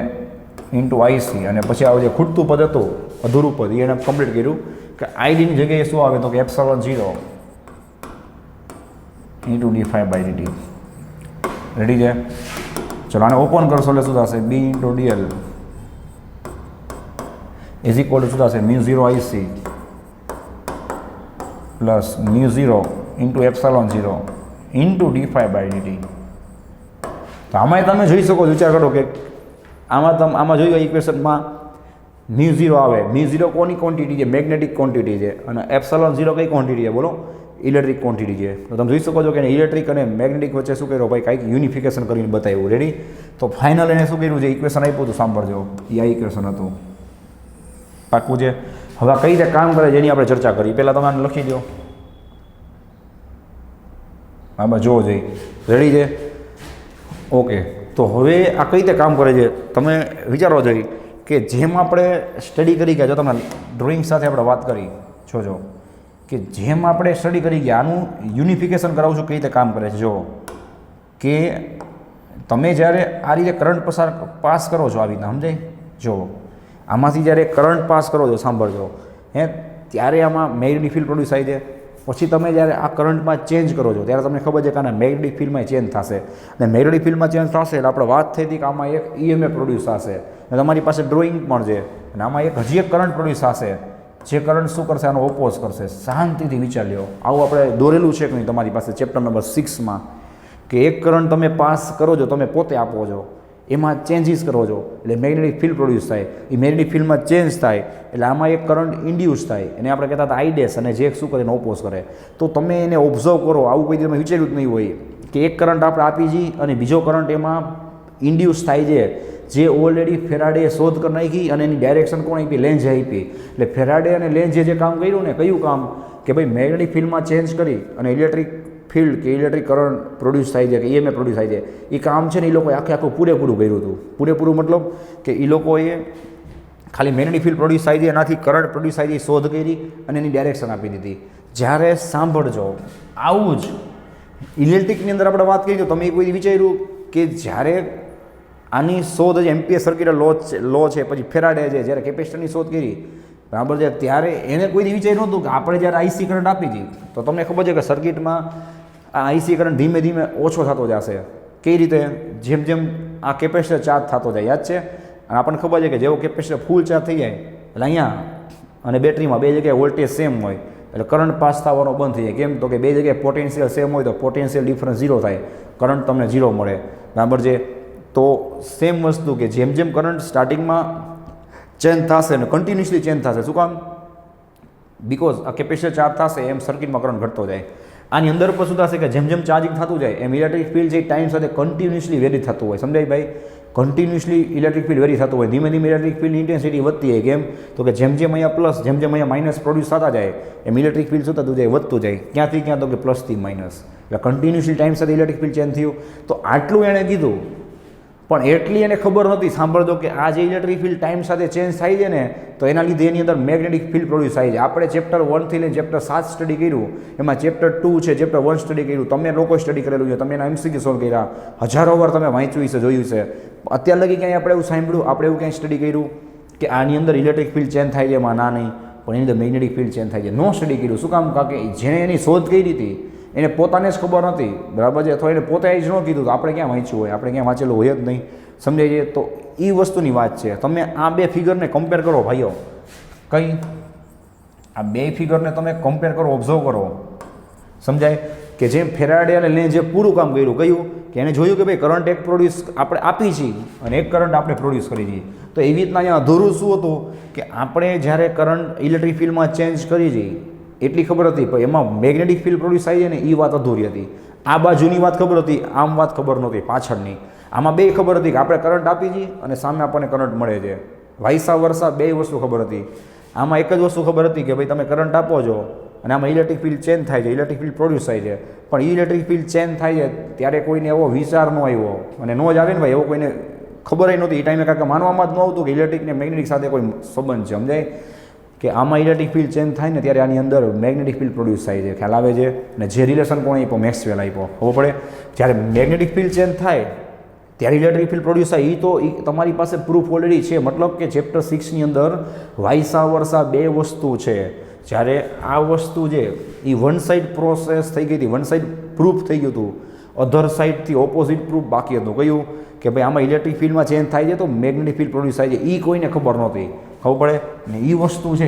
ઇન્ટુ આઈસી, અને પછી આ જે ખૂટતું પદ હતું, અધૂરું પદ, એને કમ્પ્લીટ કર્યું કે આઈડીની જગ્યાએ શું આવે? તો કે એપ્સિલોન 0 ઇન્ટુ d∅dt. રેડી છે? ચલો, આને ઓપન કરશો એટલે શું થશે? b into dl is equal to શું થશે? μ0 IC plus μ0 into epsilon 0 into d∅dt. તો આમાં તમે જોઈ શકો, વિચાર કરો કે આમાં જોયું ઇક્વેશનમાં μ0 આવે. μ0 કોની ક્વોન્ટિટી છે? મેગ્નેટિક ક્વોન્ટિટી છે. અને એપ્સિલોન 0 કઈ ક્વોન્ટિટી છે? બોલો, ઇલેક્ટ્રિક ક્વોન્ટિટી છે. તો તમે જોઈ શકો છો કે ઇલેક્ટ્રિક અને મેગ્નેટિક વચ્ચે શું કર્યો ભાઈ? કાંઈક યુનિફિકેશન કરીને બતાવ્યું. રેડી? તો ફાઇનલ એને શું કર્યું? જે ઇક્વેશન આપ્યું હતું, સાંભળજો, એ આ ઇક્વેશન હતું. પાકું છે? હવે કઈ રીતે કામ કરે જેની આપણે ચર્ચા કરી. પહેલાં તમે આને લખી દો, આમાં જોવો જોઈએ. રેડી છે? ઓકે, તો હવે આ કઈ રીતે કામ કરે છે તમે વિચારો જોઈએ કે જેમ આપણે સ્ટડી કરી ગયા, જો તમે ડ્રોઈંગ સાથે આપણે વાત કરી જોજો કે જેમ આપણે સ્ટડી કરી ગયા, આનું યુનિફિકેશન કરાવું છું કઈ રીતે કામ કરે છે. જો કે તમે જ્યારે આ રીતે કરંટ પાસ કરો છો, આવી રીતના સમજાય? જો આમાંથી જ્યારે કરંટ પાસ કરો છો, સાંભળજો, ત્યારે આમાં મેગ્નેટિક ફિલ્ડ પ્રોડ્યુસ થાય છે. પછી તમે જ્યારે આ કરંટમાં ચેન્જ કરો છો ત્યારે તમને ખબર છે કે આના મેગ્નેટિક ફિલ્ડમાં ચેન્જ થશે, અને મેગ્નેટિક ફિલ્ડમાં ચેન્જ થશે એટલે આપણે વાત થઈ હતી કે આમાં એક EMF પ્રોડ્યુસ થશે, અને તમારી પાસે ડ્રોઈંગ પણ છે, અને આમાં હજી એક કરંટ પ્રોડ્યુસ થશે, જે કરંટ શું કરશે? આનો ઓપોઝ કરશે. શાંતિથી વિચાર લ્યો. આવું આપણે દોરેલું છે કે નહીં તમારી પાસે ચેપ્ટર નંબર 6માં, કે એક કરંટ તમે પાસ કરો છો, તમે પોતે આપો છો, એમાં ચેન્જીસ કરો છો એટલે મેગ્નેટિક ફિલ્ડ પ્રોડ્યુસ થાય. એ મેગ્નેટિક ફિલ્ડમાં ચેન્જ થાય એટલે આમાં એક કરંટ ઇન્ડ્યુસ થાય, એને આપણે કહેતા હતા આઈડેસ, અને જે શું કરે? એને ઓપોઝ કરે. તો તમે એને ઓબ્ઝર્વ કરો. આવું કોઈ તમે વિચાર્યું જ નહીં હોય કે એક કરંટ આપણે આપી છીએ અને બીજો કરંટ એમાં ઇન્ડ્યુસ થાય છે, જે ઓલરેડી ફેરાડે શોધ કરી નાખી, અને એની ડાયરેક્શન કોણ આપી? લેન્ઝે આપી. એટલે ફેરાડે અને લેન્ઝે જે કામ કર્યું ને, કયું કામ? કે ભાઈ મેગ્નેટિક ફિલ્ડમાં ચેન્જ કરી અને ઇલેક્ટ્રિક ફિલ્ડ કે ઇલેક્ટ્રિક કરંટ પ્રોડ્યુસ થાય છે, કે EMF પ્રોડ્યુસ થાય છે, એ કામ છે ને એ લોકોએ આખું પૂરેપૂરું કર્યું હતું. પૂરેપૂરું મતલબ કે એ લોકોએ ખાલી મેગ્નેટિક ફિલ્ડ પ્રોડ્યુસ થાય છે, એનાથી કરંટ પ્રોડ્યુસ થાય છે, એ શોધ કરી અને એની ડાયરેક્શન આપી દીધી. જ્યારે સાંભળજો, આવું જ ઇલેક્ટ્રિકની અંદર આપણે વાત કરી તો તમે કોઈ વિચાર્યું કે જ્યારે આની શોધ જે એમ્પિયર સર્કિટ લો છે, પછી ફેરાડે છે જ્યારે કેપેસિટરની શોધ કરી, બરાબર છે, ત્યારે એને કોઈ વિચાર્યું નહોતું કે આપણે જ્યારે આઈસી કરંટ આપી હતી તો તમને ખબર છે કે સર્કિટમાં આ આઈસી કરંટ ધીમે ધીમે ઓછો થતો જશે. કઈ રીતે? જેમ જેમ આ કેપેસિટર ચાર્જ થતો જાય, યાદ છે? અને આપણને ખબર છે કે જેવો કેપેસિટર ફૂલ ચાર્જ થઈ જાય એટલે અહીંયા અને બેટરીમાં બે જગ્યાએ વોલ્ટેજ સેમ હોય એટલે કરંટ પાસ થવાનો બંધ થઈ જાય. કેમ? તો કે બે જગ્યાએ પોટેન્શિયલ સેમ હોય તો પોટેન્શિયલ ડિફરન્સ 0 થાય, કરંટ તમને 0 મળે, બરાબર છે? તો સેમ વસ્તુ કે જેમ જેમ કરંટ સ્ટાર્ટિંગમાં ચેન્જ થશે અને કન્ટિન્યુઅસલી ચેન્જ થશે. શું કામ? બિકોઝ આ કેપેસિટર ચાર્જ થશે એમ સર્કિટમાં કરંટ ઘટતો જાય. આની અંદર પણ શું થશે કે જેમ જેમ ચાર્જિંગ થતું જાય એમ ઇલેક્ટ્રિક ફિલ્ડ જે ટાઈમ સાથે કન્ટિન્યુઅસલી વેરી થતું હોય. સમજાય ભાઈ? કન્ટિન્યુઅસલી ઇલેક્ટ્રિક ફિલ્ડ વેરી થતું હોય, ધીમે ધીમે ઇલેક્ટ્રિક ફિલ્ડની ઇન્ટેન્સિટી વધતી જાય. કેમ તો કે જેમ જેમ અહીંયા પ્લસ, જેમ જેમ અહીંયા માઇનસ પ્રોડ્યુસ થતા જાય એમ ઇલેક્ટ્રિક ફિલ્ડ શું થતું જાય, વધતું જાય. ક્યાંથી ક્યાં તો કે પ્લસથી માઇનસ. એટલે કન્ટિન્યુઅસલી ટાઈમ સાથે ઇલેક્ટ્રિક ફિલ્ડ ચેન્જ થયું. તો આટલું એણે કીધું, પણ એટલી એને ખબર નહોતી, સાંભળજો, કે આ જે ઇલેક્ટ્રિક ફિલ્ડ ટાઈમ સાથે ચેન્જ થાય છે ને, તો એના લીધે એની અંદર મેગ્નેટિક ફિલ્ડ પ્રોડ્યુસ થાય છે. આપણે ચેપ્ટર 1 લઈને ચેપ્ટર 7 સ્ટડી કર્યું, એમાં ચેપ્ટર 2 છે, ચેપ્ટર 1 સ્ટડી કર્યું, તમે લોકો સ્ટડી કરેલું છે, તમે એના એમસીક્યુ સોલ્વ કર્યા, હજારો વાર તમે વાંચ્યું છે, જોયું છે. અત્યાર લગી ક્યાંય આપણે એવું સાંભળ્યું, આપણે એવું ક્યાંય સ્ટડી કર્યું કે આની અંદર ઇલેક્ટ્રિક ફિલ્ડ ચેન્જ થાય છે? એમાં ના, નહીં. પણ એની અંદર મેગ્નેટિક ફિલ્ડ ચેન્જ થાય છે. નો સ્ટડી કર્યું. શું કામ? કારણ કે જેણે એની શોધ કરી હતી એને પોતાને જ ખબર નથી, બરાબર છે, અથવા એને પોતે જ ન કીધું તો આપણે ક્યાં વાંચ્યું હોય, આપણે ક્યાં વાંચેલું હોય જ નહીં. સમજાય છે? તો એ વસ્તુની વાત છે. તમે આ બે ફિગરને કમ્પેર કરો ભાઈઓ, કઈ આ બે ફિગરને તમે કમ્પેર કરો, ઓબ્ઝર્વ કરો, સમજાય? કે જેમ ફેરાડે અને લે જે પૂરું કામ કર્યું, કયું કે એને જોયું કે ભાઈ કરંટ એક પ્રોડ્યુસ આપણે આપી છીએ અને એક કરંટ આપણે પ્રોડ્યુસ કરી છીએ. તો એવી રીતના અહીંયા અધૂરું શું હતું કે આપણે જ્યારે કરંટ ઇલેક્ટ્રિક ફિલ્ડમાં ચેન્જ કરી છીએ એટલી ખબર હતી, પણ એમાં મેગ્નેટિક ફિલ્ડ પ્રોડ્યુસ થાય છે ને એ વાત અધૂરી હતી. આ બાજુની વાત ખબર હતી, આમ વાત ખબર નહોતી પાછળની. આમાં બે ખબર હતી કે આપણે કરંટ આપી છીએ અને સામે આપણને કરંટ મળે છે, વાયસા વર્ષા બે વસ્તુ ખબર હતી. આમાં એક જ વસ્તુ ખબર હતી કે ભાઈ તમે કરંટ આપો છો અને આમાં ઇલેક્ટ્રિક ફિલ્ડ ચેન્જ થાય છે, ઇલેક્ટ્રિક ફિલ્ડ પ્રોડ્યુસ થાય છે. પણ ઇલેક્ટ્રિક ફિલ્ડ ચેન્જ થાય છે ત્યારે કોઈને એવો વિચાર ન આવ્યો, અને ન જ આવે ને ભાઈ, એવો કોઈને ખબર નહોતી એ ટાઈમે, કારણ કે માનવામાં જ ન આવતું કે ઇલેક્ટ્રિક ને મેગ્નેટિક સાથે કોઈ સંબંધ છે. સમજાય કે આમાં ઇલેક્ટ્રિક ફિલ્ડ ચેન્જ થાય ને ત્યારે આની અંદર મેગ્નેટિક ફિલ્ડ પ્રોડ્યુસ થાય છે. ખ્યાલ આવે છે? અને જે રિલેશન કોણે આપ્યો? મેક્સવેલ આપ્યો. ખબર પડે? જ્યારે મેગ્નેટિક ફિલ્ડ ચેન્જ થાય ત્યારે ઇલેક્ટ્રિક ફિલ્ડ પ્રોડ્યુસ થાય. એ તો તમારી પાસે પ્રૂફ ઓલરેડી છે. મતલબ કે ચેપ્ટર 6ની અંદર વાયસા વર્ષા બે વસ્તુ છે. જ્યારે આ વસ્તુ છે એ વન સાઇડ પ્રોસેસ થઈ ગઈ હતી, વન સાઇડ પ્રૂફ થઈ ગયું હતું, અધર સાઇડથી ઓપોઝિટ પ્રૂફ બાકી હતું. કયું? કે ભાઈ આમાં ઇલેક્ટ્રિક ફિલ્ડમાં ચેન્જ થાય છે તો મેગ્નેટિક ફિલ્ડ પ્રોડ્યુસ થાય છે. એ કોઈને ખબર નહોતી. ખબર પડે ને? એ વસ્તુ છે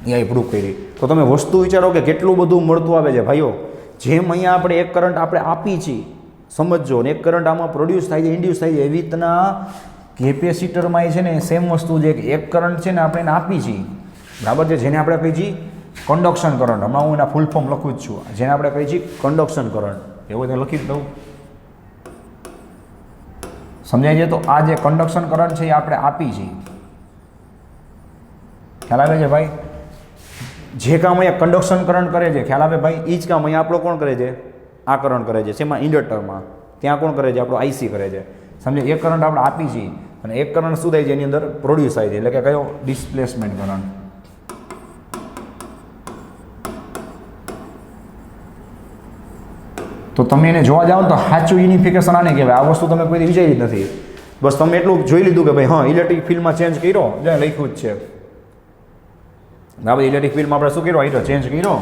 એ અહીં પ્રૂફ કરી. તો તમે વસ્તુ વિચારો કે કેટલું બધું મળતું આવે છે ભાઈઓ. જેમ અહીંયા આપણે એક કરંટ આપણે આપી છીએ, સમજો, ને એક કરંટ આમાં પ્રોડ્યુસ થાય છે, ઇન્ડ્યુસ થાય છે, એવી રીતના કેપેસિટરમાં છે ને સેમ વસ્તુ છે કે એક કરંટ છે ને આપણે એને આપી છીએ, બરાબર છે, જેને આપણે કહી છીએ કન્ડક્શન કરંટ. હમણાં હું એના ફૂલ ફોર્મ લખું જ છું, જેને આપણે કહી છીએ કન્ડક્શન કરંટ. એવું તે લખી જ દઉં, સમજાય છે? તો આ જે કન્ડક્શન કરંટ છે એ આપણે આપી છીએ. ખ્યાલ આવે છે ભાઈ? જે કામ અહીંયા કન્ડક્શન કરંટ કરે છે, ખ્યાલ આવે ભાઈ? એ જ કામ અહીંયા આપણો કોણ કરે છે? આ કરંટ કરે છે. શેમાં? ઇન્ડક્ટરમાં. ત્યાં કોણ કરે છે? આપણો આઈસી કરે છે. સમજે? એક કરંટ આપણે આપી છીએ અને એક કરંટ શું થાય છે? એની અંદર પ્રોડ્યુસ થાય છે. એટલે કે કયો? Displacement current. તો તમે એને જોવા જાઓ તો સાચું યુનિફિકેશન આને કહેવાય. આ વસ્તુ તમે કોઈ વિચારી જ નથી. બસ તમે એટલું જોઈ લીધું કે ભાઈ હા ઇલેક્ટ્રિક ફિલ્ડમાં ચેન્જ કર્યો, જ્યાં લખ્યું જ છે. બરાબર? ઇલેક્ટ્રિક ફિલ્ડમાં આપણે શું કર્યો? આઈટો ચેન્જ કર્યો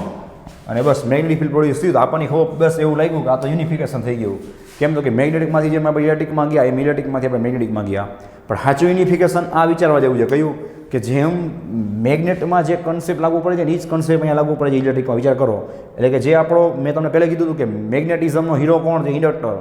અને બસ મેગ્નેટિક ફિલ્ડ પ્રોડ્યુસ થયું. તો આપણને ખબર, બસ એવું લાગ્યું કે આ તો યુનિફિકેશન થઈ ગયું. કેમ તો કે મેગ્નેટિકમાંથી જેમ આપણે ઇલેક્ટ્રિકમાં ગયા એમ ઇલેક્ટ્રિકમાંથી આપણે મેગ્નેટિકમાં ગયા. પણ સાચું યુનિફિકેશન આ વિચારવા જેવું છે. કયું? કે જેમ મેગ્નેટમાં જે કન્સેપ્ટ લાગુ પડે છે ને એ જ કન્સેપ્ટ અહીંયા લાગુ પડે છે ઇલેક્ટ્રિકમાં. વિચાર કરો. એટલે કે જે આપણો, મેં તમને પહેલાં કીધું હતું કે મેગ્નેટિઝમનો હીરો કોણ છે? ઇન્ડક્ટર.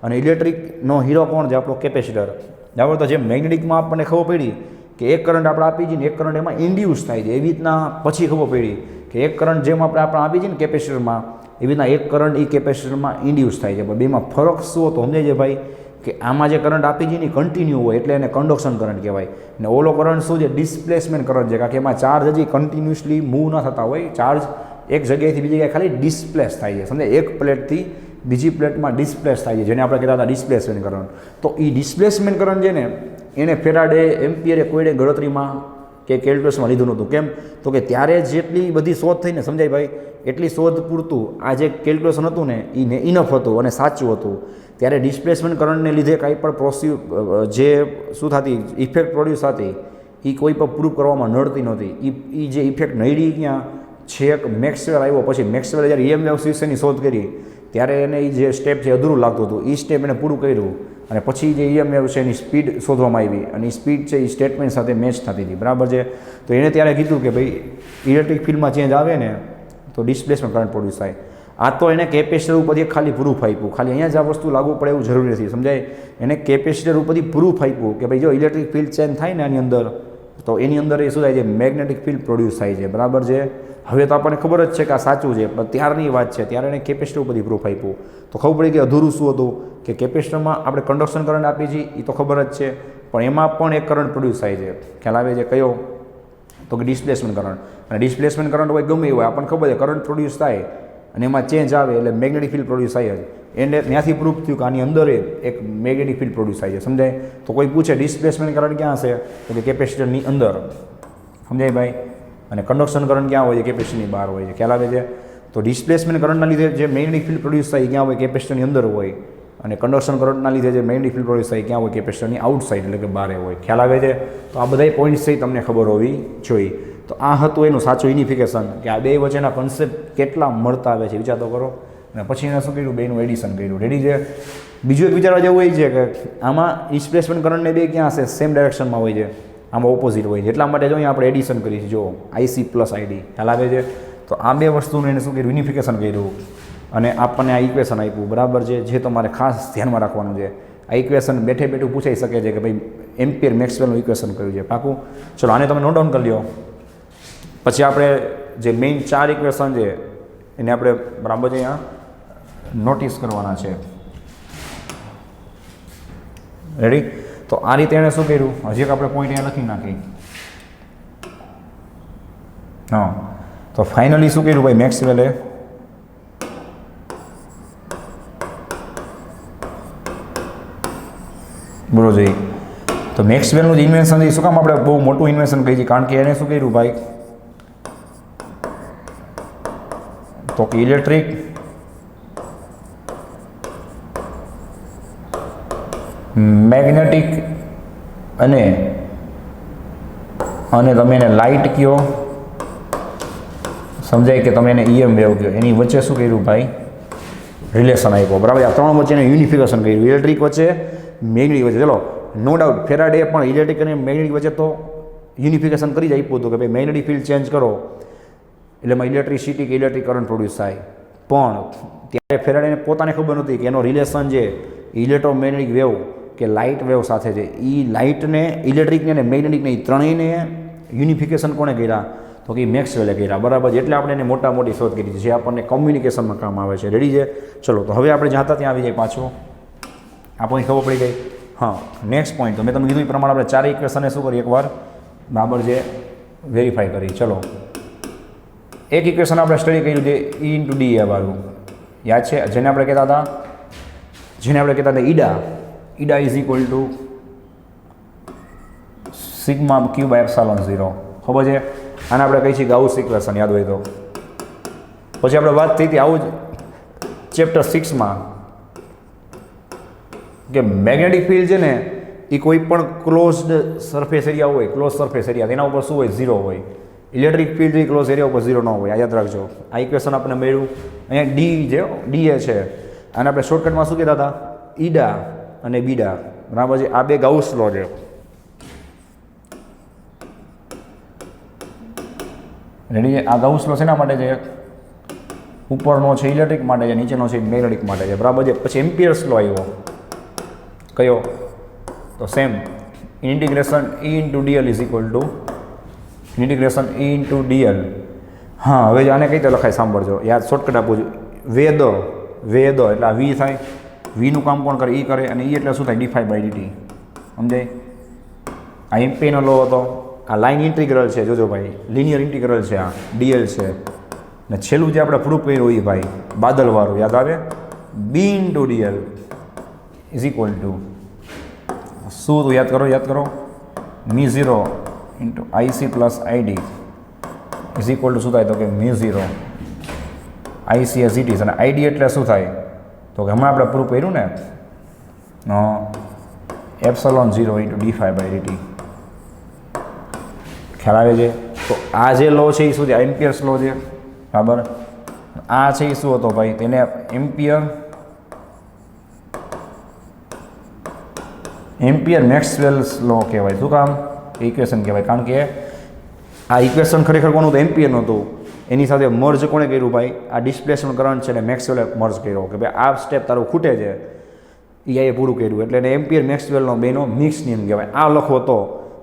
અને ઇલેક્ટ્રિકનો હીરો કોણ છે? આપણો કેપેસિટર. બરાબર? તો જેમ મેગ્નેટિકમાં આપણને ખબર પડી કે એક કરંટ આપણે આપી છીએ ને એક કરંટ એમાં ઇન્ડ્યુસ થાય છે, એવી રીતના પછી ખબર પડી કે એક કરંટ જેમ આપણે આપી છીએ ને કેપેસિટરમાં, એવી રીતના એક કરંટ એ કેપેસિટરમાં ઇન્ડ્યુસ થાય છે. પણ બેમાં ફરક શું હતો? સમજાય છે ભાઈ? કે આમાં જે કરંટ આપી છે ને કન્ટિન્યુ હોય એટલે એને કન્ડક્શન કરંટ કહેવાય. ને ઓલો કરંટ શું છે? ડિસ્પ્લેસમેન્ટ કરંટ છે. કારણ કે એમાં ચાર્જ હજી કન્ટિન્યુઅસલી મૂવ ન થતા હોય. ચાર્જ એક જગ્યાએથી બીજી જગ્યાએ ખાલી ડિસ્પ્લેસ થાય છે. સમજાય? એક પ્લેટથી બીજી પ્લેટમાં ડિસ્પ્લેસ થાય છે, જેને આપણે કહેતા હતા ડિસ્પ્લેસમેન્ટ કરંટ. તો એ ડિસ્પ્લેસમેન્ટ કરંટ છે ને એને ફેરાડે, એમ્પિયરે કોઈને ગણતરીમાં કે કેલ્ક્યુલસમાં લીધું નહોતું. કેમ તો કે ત્યારે જેટલી બધી શોધ થઈને, સમજાય ભાઈ, એટલી શોધ પૂરતું આ જે કેલ્ક્યુલેશન હતું ને એ ઇનફ હતું અને સાચું હતું. ત્યારે ડિસ્પ્લેસમેન્ટ કરંટને લીધે કાંઈ પણ જે શું થતી ઇફેક્ટ પ્રોડ્યુસ થતી એ કોઈ પણ પ્રૂફ કરવામાં નડતી નહોતી. એ જે ઇફેક્ટ નડી ક્યાં? છેક મેક્સવેલ આવ્યો પછી. મેક્સવેલે જ્યારે EM વેવ્સ વિશેની શોધ કરી ત્યારે એને એ જે સ્ટેપ છે અધૂરું લાગતું હતું. એ સ્ટેપ એને પૂરું કર્યું અને પછી જે EM વેવ છે એની સ્પીડ શોધવામાં આવી અને એ સ્પીડ છે એ સ્ટેટમેન્ટ સાથે મેચ થતી હતી. બરાબર છે? તો એણે ત્યારે કીધું કે ભાઈ ઇલેક્ટ્રિક ફિલ્ડમાં ચેન્જ આવે ને તો ડિસ્પ્લેસમેન્ટ કરંટ પ્રોડ્યુસ થાય. આ તો એને કેપેસિટર ઉપરથી ખાલી પ્રૂફ આપ્યું. ખાલી અહીંયા જ આ વસ્તુ લાગુ પડે એવું જરૂરી નથી. સમજાય? એને કેપેસિટર ઉપરથી પ્રૂફ આપ્યું કે ભાઈ જો ઇલેક્ટ્રિક ફિલ્ડ ચેન્જ થાય ને આની અંદર તો એની અંદર એ શું થાય છે, મેગ્નેટિક ફિલ્ડ પ્રોડ્યુસ થાય છે, બરાબર છે. હવે તો આપણને ખબર જ છે કે આ સાચું છે, પણ ત્યારની વાત છે, ત્યારે એને કેપેસિટર ઉપરથી પ્રૂફ આપ્યું, તો ખબર પડી કે અધૂરું શું હતું કે કેપેસિટરમાં આપણે કન્ડક્શન કરંટ આપીએ છીએ એ તો ખબર જ છે, પણ એમાં પણ એક કરંટ પ્રોડ્યુસ થાય છે. ખ્યાલ આવે છે કયો? તો કે ડિસ્પ્લેસમેન્ટ કરંટ. અને ડિસ્પ્લેસમેન્ટ કરંટ હોય ગમે એવું હોય, આપણને ખબર છે કરંટ પ્રોડ્યુસ થાય અને એમાં ચેન્જ આવે એટલે મેગ્નેટિક ફિલ્ડ પ્રોડ્યુસ થાય જ. એને ત્યાંથી પ્રૂફ થયું કે આની અંદર એક મેગ્નેટિક ફિલ્ડ પ્રોડ્યુસ થાય છે. સમજાય? તો કોઈ પૂછે ડિસ્પ્લેસમેન્ટ કરંટ ક્યાં હશે, તો કે કેપેસિટરની અંદર. સમજાય ભાઈ? અને કન્ડક્શન કરંટ ક્યાં હોય છે? કેપેસિટરની બહાર હોય છે. ખ્યાલ આવે છે? તો ડિસ્પ્લેસમેન્ટ કરંટના લીધે જે મેગ્નેટિક ફિલ્ડ પ્રોડ્યુસ થાય ક્યાં હોય? કેપેસિટરની અંદર હોય. અને કન્ડક્શન કરંટના લીધે જે મેગ્નેટિક ફિલ્ડ પ્રોડ્યુસ થાય ક્યાં હોય? કેપેસિટરની આઉટસાઇડ એટલે કે બહાર હોય. ખ્યાલ આવે છે? તો આ બધા પોઈન્ટ્સ છે તમને ખબર હોવી જોઈએ. તો આ હતું એનું સાચું યુનિફિકેશન, કે આ બે વચ્ચેના કન્સેપ્ટ કેટલા મળતા આવે છે વિચાર તો કરો. અને પછી એને શું કર્યું? બેનું એડિશન કર્યું. રેડી છે? બીજું એક વિચારવા જેવું એ છે કે આમાં ડિસ્પ્લેસમેન્ટ કરંટને બે ક્યાં હશે? સેમ ડાયરેક્શનમાં હોય છે, આમાં ઓપોઝિટ હોય છે. એટલા માટે જો અહીંયા આપણે એડિશન કરીએ છીએ, જો આઈસી પ્લસ આઈડી. ખ્યાલ આવે છે? તો આ બે વસ્તુનું એને શું કર્યું? યુનિફિકેશન કર્યું અને આપણને આ ઇક્વેશન આપ્યું, બરાબર છે, જે તમારે ખાસ ધ્યાનમાં રાખવાનું છે. આ ઇક્વેશન બેઠે બેઠું પૂછાઈ શકે છે કે ભાઈ એમ્પિયર મેક્સવેલનું ઇક્વેશન કર્યું છે. પાકું? ચલો આને તમે નોટ ડાઉન કરી લો. પછી આપણે જે મેઇન 4 ઇક્વેશન છે એને આપણે બરાબર છે અહીંયા નોટિસ કરવાના છે. રેડી? તો આ રીતે એણે શું કર્યું? હજી એક આપણે પોઈન્ટ અહીંયા લખી નાખી. હા, તો ફાઇનલી શું કર્યું ભાઈ મેક્સવેલે? બોલો જોઈએ. તો મેક્સવેલનું જે ઇન્વેન્શન છે શું કામ આપણે બહુ મોટું ઇન્વેન્શન કહી છીએ? કારણ કે એને શું કર્યું ભાઈ? તો કે ઇલેક્ટ્રિક મેગ્નેટિક અને તમે એને લાઇટ કહો, સમજાય કે તમે એને ઈએમ વેવ કહો, એની વચ્ચે શું કર્યું ભાઈ? રિલેશન આપ્યો. બરાબર? આ ત્રણ વચ્ચે યુનિફિકેશન કર્યું. ઇલેક્ટ્રિક વચ્ચે, મેગ્નેટિક વચ્ચે. ચલો નો ડાઉટ ફેરાડે પણ ઇલેક્ટ્રિક અને મેગ્નેટિક વચ્ચે તો યુનિફિકેશન કરી જ આપ્યું હતું કે ભાઈ મેગ્નેટિક ફિલ્ડ ચેન્જ કરો એટલે એમાં ઇલેક્ટ્રિસિટી કે ઇલેક્ટ્રિક કરંટ પ્રોડ્યુસ થાય. પણ ત્યારે ફેરાડેને પોતાને ખબર નહોતી કે એનો રિલેશન છે ઇલેક્ટ્રોમેગ્નેટિક વેવ કે લાઇટ વેવ સાથે છે. એ લાઇટને, ઇલેક્ટ્રિકને અને મેગ્નેટિકને એ ત્રણેયને યુનિફિકેશન કોણે કર્યા? તો કે મેક્સવેલે કર્યા. બરાબર? એટલે આપણે એને મોટા મોટી શોધ કરી છે જે આપણને કમ્યુનિકેશનમાં કામ આવે છે. રેડી છે? ચલો તો હવે આપણે જ્યાં હતા ત્યાં આવી જાય પાછું. આ પોઈન્ટ ખબર પડી ગઈ? હા, નેક્સ્ટ પોઈન્ટ તો મેં તમને કીધું એ પ્રમાણે આપણે 4 ઇક્વેશનને શું કરીએ એકવાર બરાબર છે વેરીફાઈ કરી. ચલો એક ઇક્વેશન આપણે સ્ટડી કર્યું છે E ઇન્ટુ ડી એ વાળું, યાદ છે? જેને આપણે કહેતા હતા ઈડા. ઈડા is equal to sigma Q by epsilon 0. ખબર છે? આને આપણે કહીએ છીએ ગાઉસ ઇક્વેશન, યાદ હોય તો. પછી આપણે વાત થઈ હતી આવું જ ચેપ્ટર 6માં કે મેગ્નેટિક ફિલ્ડ છે ને એ કોઈ પણ ક્લોઝડ સરફેસ એરિયા હોય, ક્લોઝ સરફેસ એરિયા, તેના ઉપર શું હોય? 0 હોય. ઇલેક્ટ્રિક ફિલ્ડ એ ક્લોઝ એરિયા ઉપર 0 ન હોય. આ યાદ રાખજો. આ ઇક્વેશન આપણે મળ્યું. અહીંયા ડી એ છે, અને આપણે શોર્ટકટમાં શું કહેતા હતા? ઈડા અને બીડા. બરાબર છે? આ બે ગાઉસ લો છે. રેડી છે? આ ગાઉસ લો શેના માટે છે? ઉપરનો છે ઇલેક્ટ્રિક માટે છે, નીચેનો છે મેગ્નેટિક માટે છે. બરાબર છે? પછી એમ્પિયર્સ લો આવ્યો. કયો? તો same integration E into DL is equal to integration E into d l. હા, હવે આને કઈ રીતે લખાય સાંભળજો, યાદ શોર્ટકટ આપું છું. વેદ એટલે આ વી થાય. વીનું કામ કોણ કરે? E કરે. અને E એટલે શું થાય? ડી5 બાય ડીટી. સમજાય? આ એમ્પીનો લો હતો. આ લાઇન ઇન્ટિગ્રલ છે, જોજો ભાઈ, લિનિયર ઇન્ટિગ્રલ છે. આ ડીએલ છે. ને છેલ્લું જે આપણે પ્રૂફ કર્યું એ ભાઈ બાદલવાળું યાદ આવે? B into DL is equal to શું હતું? યાદ કરો μ0 into IC plus ID is equal to શું થાય? તો કે μ0 આઈસી એઝ ઇટ ઇઝ. અને આઈડી એટલે શું થાય? તો કે હમણાં આપણે પ્રૂફ કર્યું ને એપ્સલોન 0 ઇન્ટુ ડી5 બાય ડીટી. ખ્યાલ આવે છે? તો આ જે લો છે એ શું છે? એમ્પિયર્સ લો છે. બરાબર? આ છે એ શું હતો ભાઈ? તેને એમ્પિયર મેક્સવેલ્સ લો કહેવાય. શું કામ? ઇક્વેશન કહેવાય. કારણ કે આ ઇક્વેશન ખરેખર કોનું હતું? એમ્પિયરનું હતું. એની સાથે મર્જ કોણે કર્યું ભાઈ? આ ડિસ્પ્લેસમેન્ટ કરંટ છે ને મેક્સવેલે મર્જ કર્યો કે ભાઈ આ સ્ટેપ તારું ખૂટે છે, એ પૂરું કર્યું. એટલે એને એમ્પિયર મેક્સવેલનો બેનો મિક્સ નિયમ કહેવાય. આ લખો તો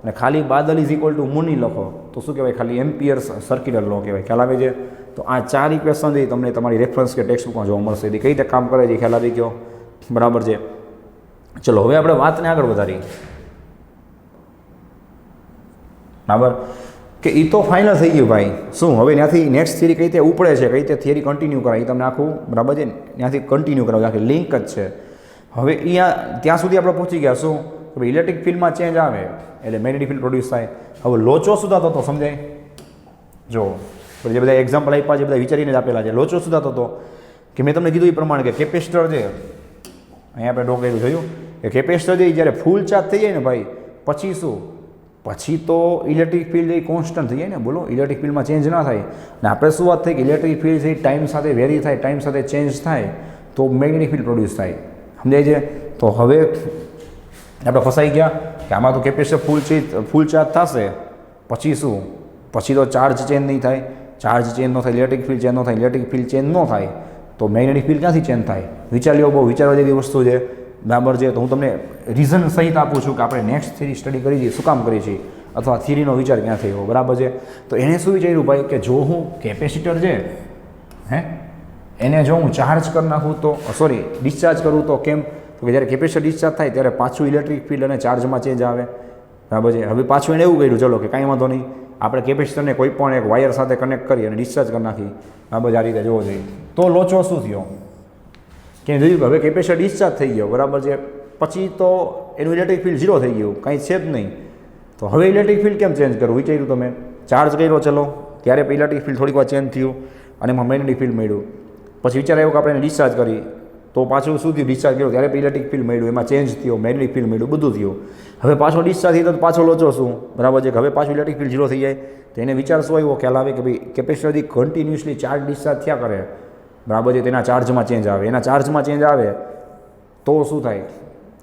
અને ખાલી બાદલ ઇઝ ઇક્વલ ટુ મુની લખો તો શું કહેવાય, ખાલી એમ્પિયર્સ સર્ક્યુલર લો કહેવાય. ખ્યાલ આવે છે? તો આ 4 ઇક્વેશન છે તમને તમારી રેફરન્સ કે ટેક્સ્ટ બુકમાં જોવા મળશે. એ કઈ રીતે કામ કરે છે ખ્યાલ આવી ગયો? બરાબર છે. ચલો હવે આપણે વાતને આગળ વધારી. બરાબર કે એ તો ફાઇનલ થઈ ગયું ભાઈ. શું હવે ત્યાંથી નેક્સ્ટ થિયરી કઈ રીતે ઉપડે છે, કઈ રીતે થિયરી કન્ટિન્યુ કરાય એ તમને આખું બરાબર છે ત્યાંથી કન્ટિન્યુ કરાવે, આખી લિંક જ છે. હવે અહીંયા ત્યાં સુધી આપણે પહોંચી ગયા શું કે ઇલેક્ટ્રિક ફિલ્ડમાં ચેન્જ આવે એટલે મેગ્નેટિક ફિલ્ડ પ્રોડ્યુસ થાય. હવે લોચો શું થતો હતો સમજાય? જો જે બધા એક્ઝામ્પલ આપ્યા છે બધા વિચારીને જ આપેલા છે. લોચો શું થતો હતો કે મેં તમને કીધું એ પ્રમાણે કે કેપેસિટર છે, અહીંયા આપણે ડ્રો કર્યું જોયું કે કેપેસિટર છે જ્યારે ફૂલ ચાર્જ થઈ જાય ને ભાઈ પછી શું, પછી તો ઇલેક્ટ્રિક ફિલ્ડ એ કોન્સ્ટન્ટ થઈ જાય ને. બોલો ઇલેક્ટ્રિક ફિલ્ડમાં ચેન્જ ના થાય ને આપણે શું વાત થઈ કે ઇલેક્ટ્રિક ફિલ્ડ છે ટાઈમ સાથે વેરી થાય, ટાઈમ સાથે ચેન્જ થાય તો મેગ્નેટિક ફિલ્ડ પ્રોડ્યુસ થાય. સમજાય છે? તો હવે આપણે ફસાઈ ગયા કે આમાં તો કેપેસિટર ફૂલ ચાર્જ થશે પછી શું, પછી તો ચાર્જ ચેન્જ નહીં થાય, ચાર્જ ચેન્જ ન થાય, ઇલેક્ટ્રિક ફિલ્ડ ચેન્જ ન થાય, ઇલેક્ટ્રિક ફિલ્ડ ચેન્જ ન થાય તો મેગ્નેટિક ફિલ્ડ ક્યાંથી ચેન્જ થાય? વિચાર લ્યો, બહુ વિચારવા જેવી વસ્તુ છે. બરાબર છે. તો હું તમને રીઝન સહિત આપું છું કે આપણે નેક્સ્ટ થિયરી સ્ટડી કરી છીએ, શું કામ કરી છીએ, અથવા થિયરીનો વિચાર ક્યાં થયો. બરાબર છે. તો એને શું વિચાર્યું ભાઈ કે જો હું કેપેસિટર છે એને જો હું ચાર્જ કરી નાખું તો ડિસ્ચાર્જ કરું તો કેમ, તો કે જ્યારે કેપેસિટર ડિસ્ચાર્જ થાય ત્યારે પાછું ઇલેક્ટ્રિક ફિલ્ડ અને ચાર્જમાં ચેન્જ આવે. બરાબર છે. હવે પાછું એને એવું કર્યું ચલો કે કાંઈ વાંધો નહીં, આપણે કેપેસિટરને કોઈ પણ એક વાયર સાથે કનેક્ટ કરી અને ડિસ્ચાર્જ કરી નાખી. બરાબર, આ રીતે જોવો જોઈએ. તો લોચો શું થયો કે જોયું કે હવે કેપેસિટર ડિસ્ચાર્જ થઈ ગયો. બરાબર છે. પછી તો એનું ઇલેક્ટ્રિક ફિલ્ડ 0 થઈ ગયું, કાંઈ છે જ નહીં. તો હવે ઇલેક્ટ્રિક ફિલ્ડ કેમ ચેન્જ કરવું વિચાર્યું તમે? ચાર્જ કર્યો ચલો ત્યારે ઇલેક્ટ્રિક ફિલ્ડ થોડીક વાર ચેન્જ થયું અને એમાં મેગ્નેટિક ફિલ્ડ મળ્યું. પછી વિચાર આવ્યો કે આપણે એને ડિસ્ચાર્જ કરી તો પાછું શું થયું, ડિસ્ચાર્જ કર્યો ત્યારે ઇલેક્ટ્રિક ફિલ્ડ મળ્યું, એમાં ચેન્જ થયો, મેગ્નેટિક ફિલ્ડ મળ્યું, બધું થયું. હવે પાછો ડિસ્ચાર્જ થયો તો પાછો લોચો શું? બરાબર છે કે હવે પાછું ઇલેક્ટ્રિક ફિલ્ડ 0 થઈ જાય. તો એને વિચાર શું આવ્યો, ખ્યાલ આવે કે ભાઈ કેપેસિટરથી કન્ટિન્યુઅસલી ચાર્જ ડિસ્ચાર્જ થયા કરે. બરાબર છે. તેના ચાર્જમાં ચેન્જ આવે, એના ચાર્જમાં ચેન્જ આવે તો શું થાય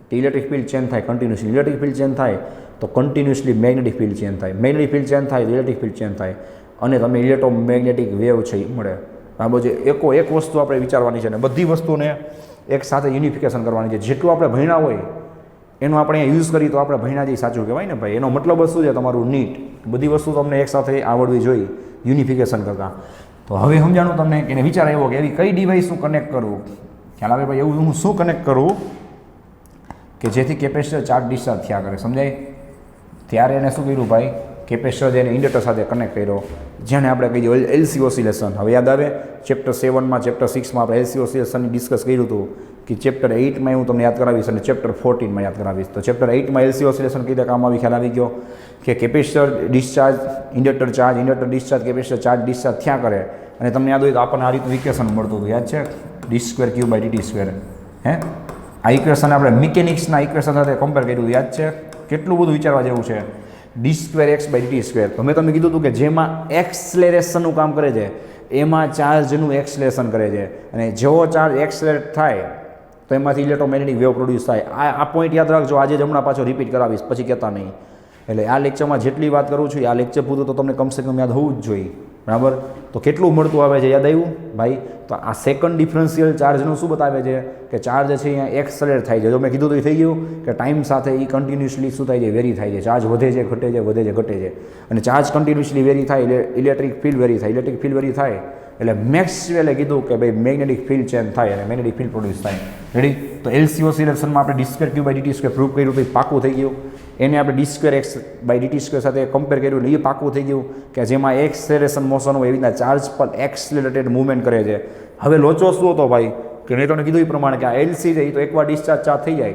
કે ઇલેક્ટ્રિક ફિલ્ડ ચેન્જ થાય કન્ટિન્યુઅસલી. ઇલેક્ટ્રિક ફિલ્ડ ચેન્જ થાય તો કન્ટિન્યુઅસલી મેગ્નેટિક ફિલ્ડ ચેન્જ થાય, મેગ્નેટિક ફિલ્ડ ચેન્જ થાય તો ઇલેક્ટ્રિક ફિલ્ડ ચેન્જ થાય અને તમે ઇલેક્ટ્રોમેગ્નેટિક વેવ છે એ મળે. બરાબર છે. એક વસ્તુ આપણે વિચારવાની છે ને બધી વસ્તુને એક સાથે યુનિફિકેશન કરવાની છે. જેટલું આપણે ભણ્યા હોય એનો આપણે યુઝ કરી તો આપણે ભણ્યા જે સાચું કહેવાય ને ભાઈ. એનો મતલબ શું છે તમારું નીટ, બધી વસ્તુ તમને એક સાથે આવડવી જોઈએ યુનિફિકેશન કરતાં. તો હવે સમજાણું તમને એને વિચાર આવ્યો કે એવી કઈ ડિવાઇસ હું કનેક્ટ કરું. ખ્યાલ આવે ભાઈ એવું હું શું કનેક્ટ કરું કે જેથી કેપેસિટર ચાર્જ ડિસ્ચાર્જ થયા કરે. સમજાય? ત્યારે એને શું કર્યું ભાઈ, કેપેસિટર એને ઇન્ડક્ટર સાથે કનેક્ટ કર્યો, જેને આપણે કહીએ એલસી ઓસિલેશન. હવે યાદ આવે ચેપ્ટર 7માં ચેપ્ટર 6માં આપણે એલસી ઓસિલેશનની ડિસ્કસ કર્યું હતું કે ચેપ્ટર 8માં હું તમને યાદ કરાવીશ અને ચેપ્ટર 14માં યાદ કરાવીશ. તો ચેપ્ટર 8માં એલસી ઓસિલેશન કઈ રીતે કામ આવી ખ્યાલ આવી ગયો કે capacitor discharge, inductor charge, inductor discharge, capacitor charge discharge થયા કરે. અને તમને યાદ હોય તો આપણને આ રીતનું ઇક્વેશન મળતું હતું, યાદ છે? d2q/dt². આ ઇક્વેશન આપણે મિકેનિક્સના ઇક્વેશન સાથે કમ્પેર કર્યું, યાદ છે? કેટલું બધું વિચારવા જેવું છે. d2x/dt². તો મેં તમને કીધું હતું કે જેમાં એક્સલેરેશનનું કામ કરે છે એમાં ચાર્જનું એક્સલેરેશન કરે છે અને જેવો ચાર્જ એક્સલેરેટ થાય તો એમાંથી ઇલેક્ટ્રોમેગ્નેટિક વેવ પ્રોડ્યુસ થાય. આ પોઈન્ટ યાદ રાખજો, આજે જ હમણાં પાછો રિપીટ કરાવીશ, પછી કહેતા નહીં. એટલે આ લેક્ચરમાં જેટલી વાત કરું છું આ લેક્ચર પૂરું તો તમને કમસે કમ યાદ હોવું જ જોઈએ. બરાબર? તો કેટલું મળતું આવે છે યાદ આવ્યું ભાઈ? તો આ સેકન્ડ ડિફરન્શિયલ ચાર્જનું શું બતાવે છે કે ચાર્જ છે અહીંયા એક્સલેરેટ થાય છે. જો મેં કીધું તો એ થઈ ગયું કે ટાઈમ સાથે એ કન્ટિન્યુઅસલી શું થાય છે, વેરી થાય છે. ચાર્જ વધે છે, ઘટે છે, વધે છે, ઘટે છે. અને ચાર્જ કન્ટિન્યુઅસલી વેરી થાય એટલે ઇલેક્ટ્રિક ફિલ્ડ વેરી થાય. ઇલેક્ટ્રિક ફિલ્ડ વેરી થાય એટલે મેક્સવેલે કીધું કે ભાઈ મેગ્નેટિક ફિલ્ડ ચેન્જ થાય અને મેગ્નેટિક ફિલ્ડ પ્રોડ્યુસ થાય. રેડી? તો એલસી ઓસિલેશનમાં આપણે d2q/dt² પ્રૂવ કર્યું તો પાકું થઈ ગયું. એને આપણે d2x/dt² સાથે કમ્પેર કર્યું એટલે એ પાકું થઈ ગયું કે જેમાં એક્સેલરેશન મોશન હોય એવી રીતના ચાર્જ પર એક્સલેરેટેડ મૂવમેન્ટ કરે છે. હવે લોચો શું હતો ભાઈ કે મેં તમને કીધું એ પ્રમાણે કે આ એલસી છે એ તો એકવાર ડિસ્ચાર્જ ચાર્જ થઈ જાય,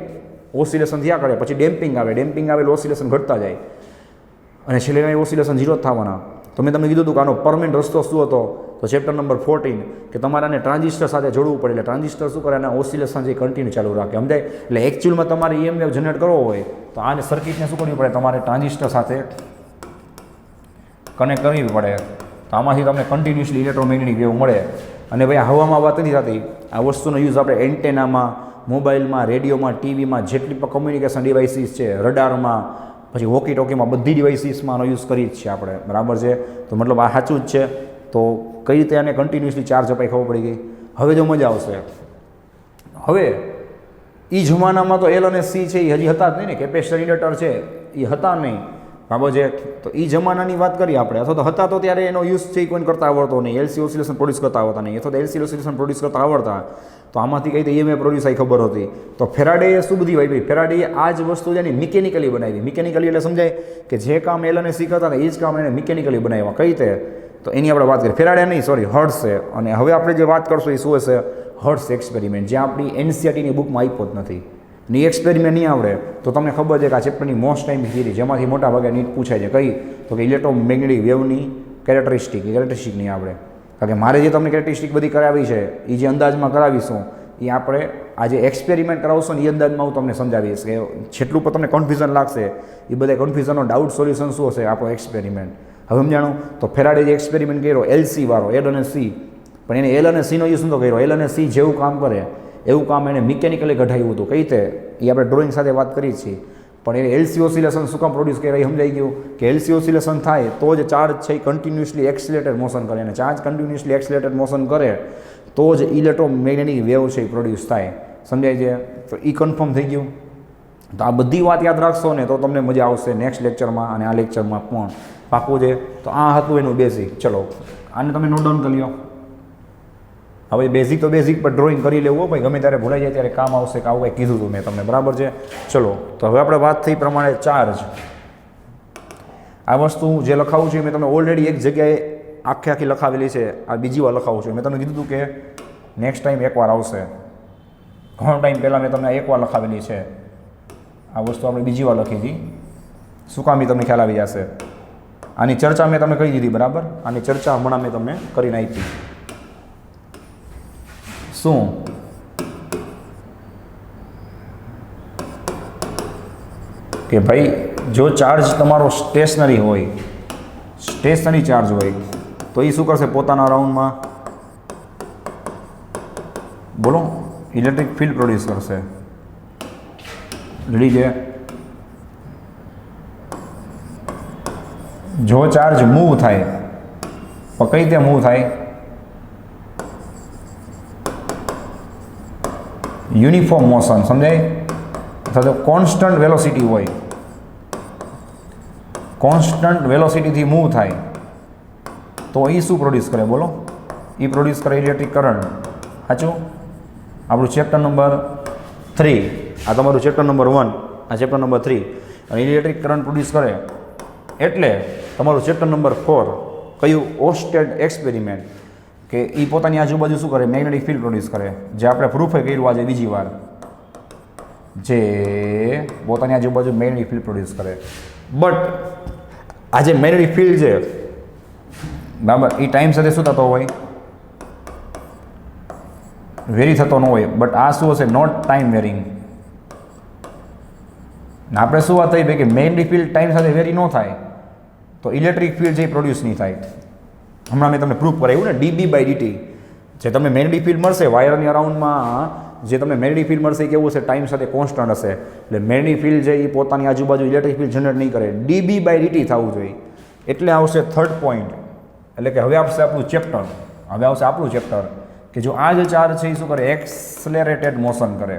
ઓસિલેશન થયા કરે, પછી ડેમ્પિંગ આવે, ડેમ્પિંગ આવે એટલે ઓસિલેશન ઘટતા જાય અને છેલ્લે ઓસિલેશન 0 જ થવાના. તો મેં તમને કીધું હતું કે આનો પરમેનન્ટ રસ્તો શું હતો? તો ચેપ્ટર નંબર 14 કે તમારે આને ટ્રાન્ઝિસ્ટર સાથે જોડવું પડે. એટલે ટ્રાન્ઝિસ્ટર શું કરે, અને ઓસિલેશન જે કન્ટિન્યુ ચાલુ રાખે. સમજાય? એટલે એકચ્યુઅલમાં તમારે EM વેવ જનરેટ કરવો હોય તો આને સર્કિટને શું કરવી પડે, તમારે ટ્રાન્ઝિસ્ટર સાથે કનેક્ટ કરવી પડે. તો આમાંથી તમને કન્ટિન્યુઅસલી ઇલેક્ટ્રોમેગ્નેટિક વેવ મળે. અને ભાઈ હવામાં વાત નથી થતી, આ વસ્તુનો યુઝ આપણે એન્ટેનામાં, મોબાઈલમાં, રેડિયોમાં, ટીવીમાં, જેટલી પણ કમ્યુનિકેશન ડિવાઇસીસ છે, રડારમાં, પછી વોકી ટોકીમાં, બધી ડિવાઇસીસમાં આનો યુઝ કરી જ છે આપણે. બરાબર છે? તો મતલબ આ સાચું જ છે. તો કઈ રીતે આને કન્ટિન્યુઅસલી ચાર્જ અપાઈ ખબર પડી ગઈ. હવે જો મજા આવશે. હવે એ જમાનામાં તો એલ અને સી છે એ હજી હતા જ નહીં ને, કેપેસિટર ઇન્ડક્ટર છે એ હતા નહીં. બરાબર છે. તો એ જમાનાની વાત કરીએ આપણે, અથવા તો હતા તો ત્યારે એનો યુઝ છે એ કોઈને કરતા આવડતો નહીં, એલસી ઓસિલેશન પ્રોડ્યુસ કરતા આવડતા નહીં, અથવા તો એલસી ઓસિલેશન પ્રોડ્યુસ કરતા આવડતા, તો આમાંથી કઈ રીતે ઈએમએફ પ્રોડ્યુસ આવી ખબર હતી. તો ફેરાડેએ શું બધી વાપરી? ફેરાડેએ આ જ વસ્તુ છે ને મિકેનિકલી બનાવી. મિકેનિકલી એટલે સમજાય કે જે કામ એલ અને સી કરતા હતા એ જ કામ એને મિકેનિકલી બનાવ્યા. કઈ રીતે? તો એની આપણે વાત કરીએ. ફેરાડે નહીં, સોરી, હર્ટ્ઝ છે. અને હવે આપણે જે વાત કરશું એ શું હશે? હર્ટ્ઝ એક્સપેરિમેન્ટ, જે આપણી એનસીઆરટીની બુકમાં આપ્યો જ નથી. ને એક્સપેરિમેન્ટ નહીં આવડે તો તમને ખબર છે કે આ ચેપ્ટરની મોસ્ટ ટાઈમ થિયરી, જેમાંથી મોટા ભાગે નીટ પૂછાય છે. કઈ? તો કે ઇલેક્ટ્રોમેગ્નેટિક વેવની કેરેક્ટરિસ્ટિક નહીં આવડે. કારણ કે મારે જે તમને કેરેક્ટરિસ્ટિક બધી કરાવી છે એ જે અંદાજમાં કરાવીશું એ આપણે આજે એક્સપેરિમેન્ટ કરાવશો ને એ અંદાજમાં હું તમને સમજાવીશ કે જેટલું પણ તમને કન્ફ્યુઝન લાગશે એ બધા કન્ફ્યુઝનનો ડાઉટ સોલ્યુશન શું હશે આપણો એક્સપેરિમેન્ટ. હવે સમજાણું? તો ફેરાડે જે એક્સપેરિમેન્ટ કર્યો એલસી વાળો, એલ અને સી, પણ એને એલ અને સીનો યુઝ નતો કર્યો. એલ અને સી જેવું કામ કરે એવું કામ એને મિકેનિકલી કઢાવ્યું હતું. કઈ રીતે? એ આપણે ડ્રોઈંગ સાથે વાત કરી છીએ. પણ એને એલસી ઓસિલેશન શું કામ પ્રોડ્યુસ કરે એ સમજાઈ ગયું કે એલસી ઓસિલેશન થાય તો જ ચાર્જ છે એ કન્ટિન્યુઅસલી એક્સિલેટેડ મોશન કરે, અને ચાર્જ કન્ટિન્યુઅસલી એક્સિલેટેડ મોશન કરે તો જ ઇલેક્ટ્રોમેગ્નેટિક વેવ છે એ પ્રોડ્યુસ થાય. સમજાય છે? તો એ કન્ફર્મ થઈ ગયું. તો આ બધી વાત યાદ રાખશો ને તો તમને મજા આવશે નેક્સ્ટ લેક્ચરમાં અને આ લેક્ચરમાં પણ. પાકું છે? તો આ હતું એનું બેઝિક. ચલો આને તમે નોટ ડાઉન કરી લો. હવે બેઝિક તો બેઝિક પર ડ્રોઈંગ કરી લેવું ભાઈ, ગમે ત્યારે ભૂલાઈ જાય ત્યારે કામ આવશે કે આવું કંઈ કીધું હતું મેં તમને. બરાબર છે? ચલો તો હવે આપણે વાત થઈ પ્રમાણે ચાર્જ. આ વસ્તુ જે લખાવું છું મેં તમને ઓલરેડી એક જગ્યાએ આખી લખાવેલી છે. આ બીજી વાર લખાવું છું. મેં તમને કીધું હતું કે નેક્સ્ટ ટાઈમ એકવાર આવશે. ઘણો ટાઈમ પહેલાં મેં તમને એકવાર લખાવેલી છે. આ વસ્તુ આપણે બીજી વાર લખી હતી. શું કામ એ તમને ખ્યાલ આવી જશે. આની ચર્ચા મેં તમને કરી દીધી. બરાબર? આની ચર્ચા હમણાં મેં તમને કરીને આપી. શું? કે ભાઈ જો ચાર્જ તમારો સ્ટેશનરી હોય, સ્ટેશનરી ચાર્જ હોય તો એ શું કરશે? પોતાના રાઉન્ડમાં બોલો ઇલેક્ટ્રિક ફિલ્ડ પ્રોડ્યુસ કરશે. રેડી છે? જો ચાર્જ મૂવ થાય તો કઈ રીતે મૂવ થાય? Uniform motion. સમજાય? અથવા તો કોન્સ્ટન્ટ વેલોસિટી હોય, કોન્સ્ટન્ટ વેલોસિટીથી મૂવ થાય તો એ શું પ્રોડ્યુસ કરે? બોલો. એ પ્રોડ્યુસ કરે ઇલેક્ટ્રિક કરંટ. સાચું? આપણું ચેપ્ટર નંબર 3, આ તમારું ચેપ્ટર નંબર 1, આ ચેપ્ટર નંબર 3, અને ઇલેક્ટ્રિક કરંટ પ્રોડ્યુસ કરે એટલે તમારું ચેપ્ટર નંબર 4 કયું? ઓસ્ટેડ એક્સપેરિમેન્ટ, કે એ પોતાની આજુબાજુ શું કરે? મેગ્નેટિક ફિલ્ડ પ્રોડ્યુસ કરે. જે આપણે પ્રૂફે કર્યું આજે બીજી વાર, જે પોતાની આજુબાજુ મેગ્નેટિક ફિલ્ડ પ્રોડ્યુસ કરે. બટ આ જે મેગ્નેટિક ફિલ્ડ છે બરાબર, એ ટાઈમ સાથે શું થતો હોય? વેરી થતો ન હોય. બટ આ શું હશે? Not time varying. આપણે શું વાત થઈ કે મેગ્નેટિક ફિલ્ડ ટાઈમ સાથે વેરી ન થાય તો ઇલેક્ટ્રિક ફિલ્ડ જે પ્રોડ્યુસ નહીં થાય. હમણાં મેં તમને પ્રૂફ કરાવ્યું ને, dB/dt. જે તમને મેગ્નેટિક ફિલ્ડ મળશે વાયરની અરાઉન્ડમાં, જે તમને મેગ્નેટિક ફિલ્ડ મળશે એ કેવું હશે? ટાઈમ સાથે કોન્સ્ટન્ટ હશે. એટલે મેગ્નેટિક ફિલ્ડ છે એ પોતાની આજુબાજુ ઇલેક્ટ્રિક ફિલ્ડ જનરેટ નહીં કરે. dB/dt થવું જોઈએ. એટલે આવશે થર્ડ પોઈન્ટ. એટલે કે હવે આવશે આપણું ચેપ્ટર. હવે આવશે આપણું ચેપ્ટર કે જો આ જે ચાર્જ છે એ શું કરે? એક્સલેરેટેડ મોશન કરે.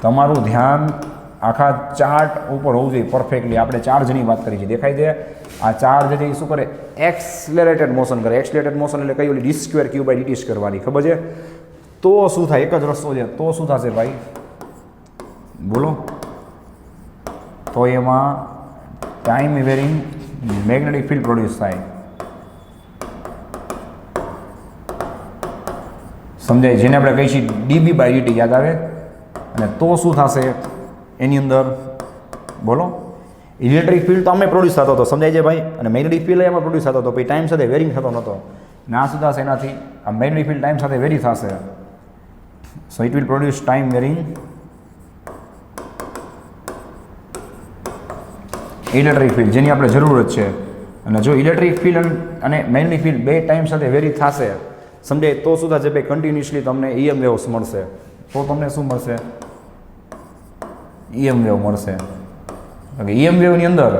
તમારું ધ્યાન આખા ચાર્ટ ઉપર હોવું જોઈએ પરફેક્ટલી. આપણે ચાર્જની વાત કરી છે, દેખાય છે? આ ચાર્જ છે એ શું કરે? એક્સલેરેટેડ મોશન કરે. એક્સલેરેટેડ મોશન એટલે કઈ? ઓલી d²q/dt² વાળી. ખબર છે? તો શું થાય? એક જ રસ્તો છે. તો શું થશે ભાઈ? બોલો. તો એમાં time varying magnetic field produce થાય. સમજાય? જેને આપણે કહીએ છીએ dB/dt. યાદ આવે? અને તો શું થશે એની અંદર? બોલો. ઇલેક્ટ્રિક ફિલ્ડ તો અમે પ્રોડ્યુસ થતો હતો. સમજાય છે ભાઈ? અને મેગ્નેટિક ફિલ્ડ એમાં પ્રોડ્યુસ થતો હતો. પછી ટાઈમ સાથે વેરિંગ થતો નહોતો. ને આ શું થશે એનાથી? આ મેગ્નેટિક ફિલ્ડ ટાઈમ સાથે વેરી થશે. So it will produce time varying electric field, જેની આપણે જરૂરત છે. અને જો ઇલેક્ટ્રિક ફિલ્ડ અને મેગ્નેટિક ફિલ્ડ બે ટાઈમ સાથે વેરી થશે, સમજાય? તો શું થશે ભાઈ? કન્ટિન્યુઅસલી તમને EM વેવ્સ મળશે. તો તમને શું મળશે? EM વેવ મળશે. EM વેવની અંદર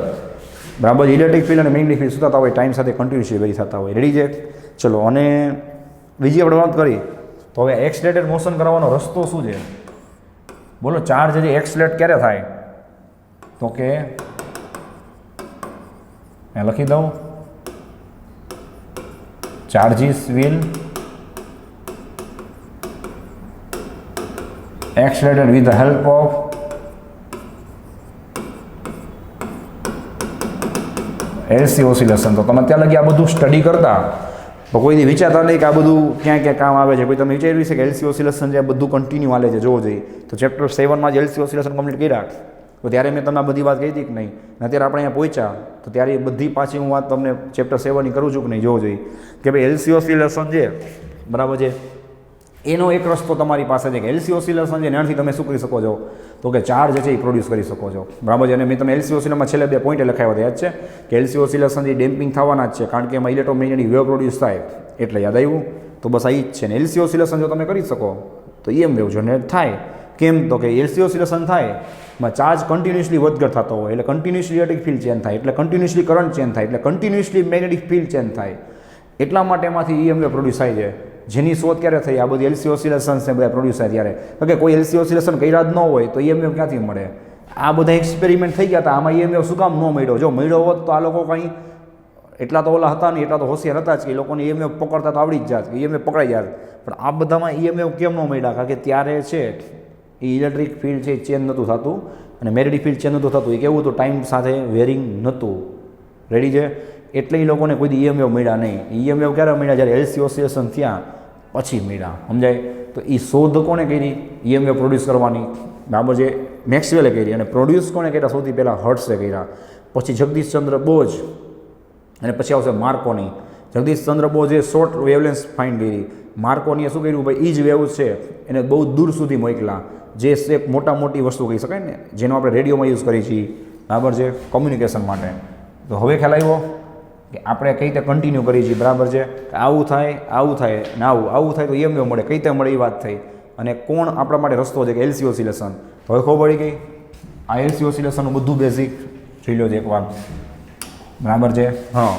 બરાબર ઇલેક્ટ્રિક ફિલ્ડ અને મેગ્નેટિક ફિલ્ડ શું થતા હોય? ટાઈમ સાથે કન્ટિન્યુઅસલી વેરી થતા હોય. રેડી છે? ચલો, અને બીજી આપણે વાત કરી તો હવે એક્સલેરેટેડ મોશન કરાવવાનો રસ્તો શું છે? બોલો. ચાર્જ જે એક્સલેટ ક્યારે થાય? તો કે લખી દઉં, charges will accelerated with the help of LC oscillation. તો તમે ત્યાં લગી આ બધું સ્ટડી કરતા તો કોઈ વિચારતા નહીં કે આ બધું ક્યાં ક્યાં કામ આવે છે. કોઈ તમે વિચાર્યું છે કે LC oscillation જે બધું કન્ટિન્યુ હાલે છે જોવો જોઈએ. તો ચેપ્ટર 7માં જ LC oscillation કમ્પ્લીટ કર્યા તો ત્યારે મેં તમને આ બધી વાત કહી હતી કે નહીં. અત્યારે આપણે અહીંયા પહોંચ્યા તો ત્યારે બધી પાછી હું વાત તમને ચેપ્ટર 7ની કરું છું કે નહીં જોવો જોઈએ કે ભાઈ LC oscillation છે બરાબર છે એનો એક રસ્તો તમારી પાસે છે કે LC oscillation છે એનાથી તમે શું કરી શકો છો તો કે ચાર્જ છે એ પ્રોડ્યુસ કરી શકો છો બરાબર છે. અને મેં તમે LC oscillationમાં છેલ્લે 2 પોઈન્ટ લખાવ્યા હતા યાદ છે કે LC oscillation જે ડેમ્પિંગ થવાના જ છે કારણ કે એમાં ઇલેક્ટ્રોમેગ્નેટિક વેવ પ્રોડ્યુસ થાય એટલે યાદ આવ્યું. તો બસ આ જ છે ને LC oscillation જો તમે કરી શકો તો EM વેવ જનરેટ થાય. કેમ તો કે LC oscillation થાય માં ચાર્જ કન્ટિન્યુઅસલી વધઘટ થતો હોય એટલે કન્ટિન્યુઅસલી ઇલેક્ટ્રિક ફિલ્ડ ચેન્જ થાય એટલે કન્ટિન્યુઅસલી કરંટ ચેન્જ થાય એટલે કન્ટિન્યુઅસલી મેગ્નેટિક ફિલ્ડ ચેન્જ થાય એટલા માટે એમાંથી EM વેવ પ્રોડ્યુસ થાય છે. જેની શોધ ક્યારે થઈ આ બધી LC oscillations ને બધા પ્રોડ્યુસ થાય ત્યારે કે કોઈ LC oscillation કર્યા જ ન હોય તો EM વેવ ક્યાંથી મળે. આ બધા એક્સપેરિમેન્ટ થઈ ગયા હતા આમાં EM વેવ શું કામ ન મળ્યો. જો મળ્યો હોત તો આ લોકો કંઈ એટલા તો ઓલા હતા નહીં એટલા તો હોશિયાર હતા જ કે એ લોકોને EM વેવ પકડતા તો આવડી જ જાત કે EM વેવ પકડાઈ જાત. પણ આ બધામાં EM વેવ કેમ ન મળ્યા કારણ કે ત્યારે છે એ ઇલેક્ટ્રિક ફિલ્ડ છે ચેન્જ નહોતું થતું અને મેગ્નેટિક ફિલ્ડ ચેન્જ નહોતું થતું. એ કેવું હતું ટાઈમ સાથે વેરિંગ નહોતું રેડી છે એટલે એ લોકોને કોઈ EM વેવ મળ્યા નહીં. EM વેવ ક્યારે મળ્યા જ્યારે LC oscillation થયા પછી મળ્યા સમજાય. તો એ શોધ કોણે કરી EM વેવ પ્રોડ્યુસ કરવાની બરાબર છે મેક્સવેલે કરી અને પ્રોડ્યુસ કોણે કર્યા સૌથી પહેલાં હર્ટ્સે કર્યા પછી જગદીશચંદ્ર બોઝ અને પછી આવશે માર્કોની. જગદીશચંદ્ર બોઝે શોર્ટ વેવલેન્થ ફાઇન્ડ કરી માર્કોનીએ શું કર્યું ભાઈ એ જ વેવ છે એને બહુ દૂર સુધી મોકલા જે એક મોટી વસ્તુ કહી શકાય ને જેનો આપણે રેડિયોમાં યુઝ કરીએ છીએ બરાબર છે કમ્યુનિકેશન માટે. તો હવે ખ્યાલ આવ્યો કે આપણે કઈ રીતે કન્ટિન્યુ કરીએ છીએ બરાબર છે કે આવું થાય ને આવું થાય તો EM વેવ મળે કઈ રીતે મળે એ વાત થઈ અને કોણ આપણા માટે રસ્તો છે કે LC oscillation. તો હવે ખબર પડી ગઈ આ LC oscillationનું બધું બેઝિક જોઈ લો એકવાર બરાબર છે. હા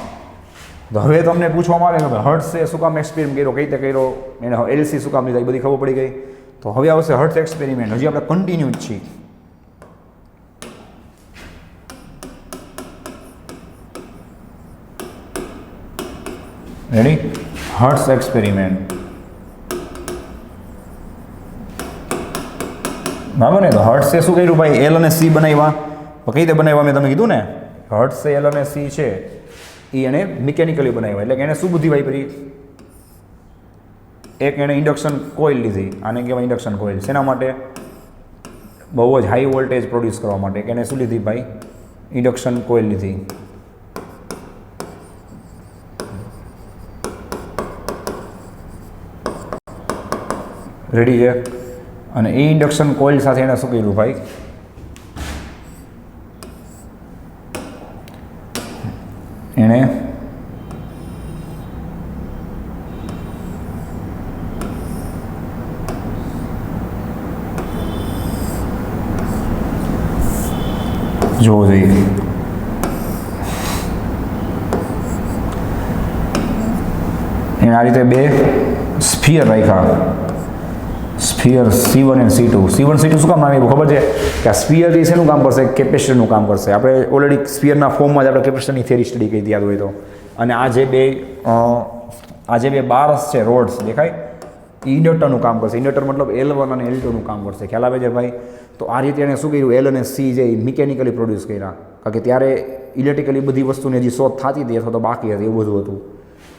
તો હવે તમને પૂછવામાં આવે કે હર્ટ્સે શું કામ એક્સપેરિમેન્ટ કર્યો કઈ રીતે કર્યો એને LC શું કામ લીધા એ બધી ખબર પડી ગઈ. તો હવે આવશે હર્ટ્સ એક્સપેરિમેન્ટ. હજી આપણે કન્ટિન્યુ જ છીએ. રેડી હર્ટ્સ એક્સપેરિમેન્ટ બરાબર ને. તો હર્ટ્સે શું કર્યું ભાઈ L અને C બનાવ્યા. તો કઈ રીતે બનાવ્યા મેં તમે કીધું ને હર્ટ્સે L અને C છે એ એને મિકેનિકલી બનાવ્યા એટલે કે એને શું બુદ્ધિ વાપરી એક એણે ઇન્ડક્શન કોઇલ લીધી આને કહેવાય ઇન્ડક્શન કોઇલ શેના માટે બહુ જ હાઈ વોલ્ટેજ પ્રોડ્યુસ કરવા માટે કે એને શું લીધી ભાઈ ઇન્ડક્શન કોઇલ લીધી. રેડી છે અને એ ઇન્ડક્શન કોઇલ સાથે એણે શું કર્યું ભાઈ એણે જોવો જોઈએ એને આ રીતે 2 સ્ફિયર રાખ્યા સ્ફિયર C1 અને C2 શું કામ આવે ખબર છે કે આ સ્ફિયર શેનું કામ કરશે કેપેસિટરનું કામ કરશે. આપણે ઓલરેડી સ્ફિયરના ફોર્મમાં જ આપણે કેપેસિટરની થિયરી સ્ટડી કરી યાદ હોય તો. અને આ જે બે બાર્સ છે રોડ્સ દેખાય એ ઇન્ડક્ટરનું કામ કરશે. ઇન્ડક્ટર મતલબ L1 અને L2નું કામ કરશે ખ્યાલ આવે છે ભાઈ. તો આ રીતે એણે શું કર્યું L અને C જે મિકેનિકલી પ્રોડ્યુસ કર્યા કારણ કે ત્યારે ઇલેક્ટ્રિકલી બધી વસ્તુની હજી શોધ થતી હતી અથવા તો બાકી હતી એવું બધું હતું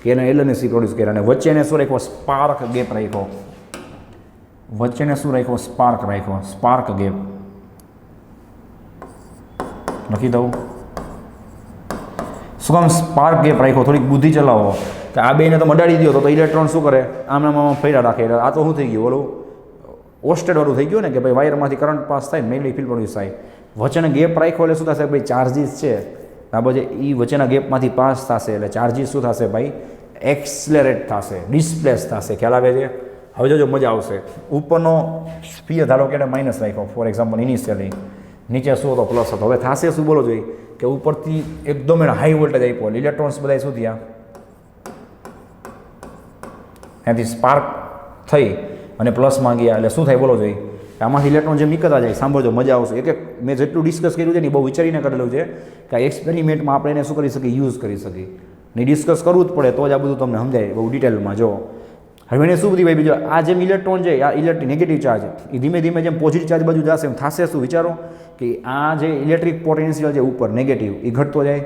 કે એને L અને C પ્રોડ્યુસ કર્યા. અને વચ્ચે એને શું રાખ્યો સ્પાર્ક ગેપ રાખ્યો સ્પાર્ક ગેપ લખી દઉં. શું કામ સ્પાર્ક ગેપ રાખ્યો થોડીક બુદ્ધિ ચલાવો કે આ બેને તો મડાડી દો તો ઇલેક્ટ્રોન શું કરે આમ ફેરા રાખે. આ તો શું થઈ ગયું ઓલું ઓસ્ટેડવાળું થઈ ગયું ને કે ભાઈ વાયરમાંથી કરંટ પાસ થાય મેગ્નેટિક ફિલ્ડ પ્રોડ્યુસ થાય. વચ્ચેનો ગેપ રાખ્યો એટલે શું થશે ભાઈ ચાર્જીસ છે બરાબર છે એ વચ્ચેના ગેપમાંથી પાસ થશે એટલે ચાર્જીસ શું થશે ભાઈ એક્સલેરેટ થશે ડિસ્પ્લેસ થશે ખ્યાલ આવે છે. હવે જોજો મજા આવશે. ઉપરનો સ્ફિયર ધારો કે માઇનસ રાખ્યો ફોર એક્ઝામ્પલ ઇનિશિયલી નીચે શું હતો પ્લસ હતો. હવે થશે શું બોલો જોઈએ કે ઉપરથી એકદમ એને હાઈ વોલ્ટેજ આપ્યો ઇલેક્ટ્રોન્સ બધા શું થયા ત્યાંથી સ્પાર્ક થઈ અને પ્લસમાં ગયા એટલે શું થાય બોલો જોઈએ કે આમાંથી ઇલેક્ટ્રોન જેમ નીકળતા જાય. સાંભળજો, મજા આવશે. એક મેં જેટલું ડિસ્કસ કર્યું છે ને બહુ વિચારીને કરેલું છે કે આ એક્સપેરિમેન્ટમાં આપણે એને શું કરી શકીએ, યુઝ કરી શકીએ. ને ડિસ્કસ કરવું જ પડે તો જ આ બધું તમને સમજાય બહુ ડિટેલમાં. જો હવે એને શું બધી ભાઈ બીજો આ જેમ ઇલેક્ટ્રોન છે, આ ઇલેક્ટ્રિક નેગેટિવ ચાર્જ એ ધીમે ધીમે જેમ પોઝિટિવ ચાર્જ બાજુ જશે એમ થશે શું, વિચારો કે આ જે ઇલેક્ટ્રિક પોટેન્શિયલ છે ઉપર નેગેટિવ એ ઘટતો જાય,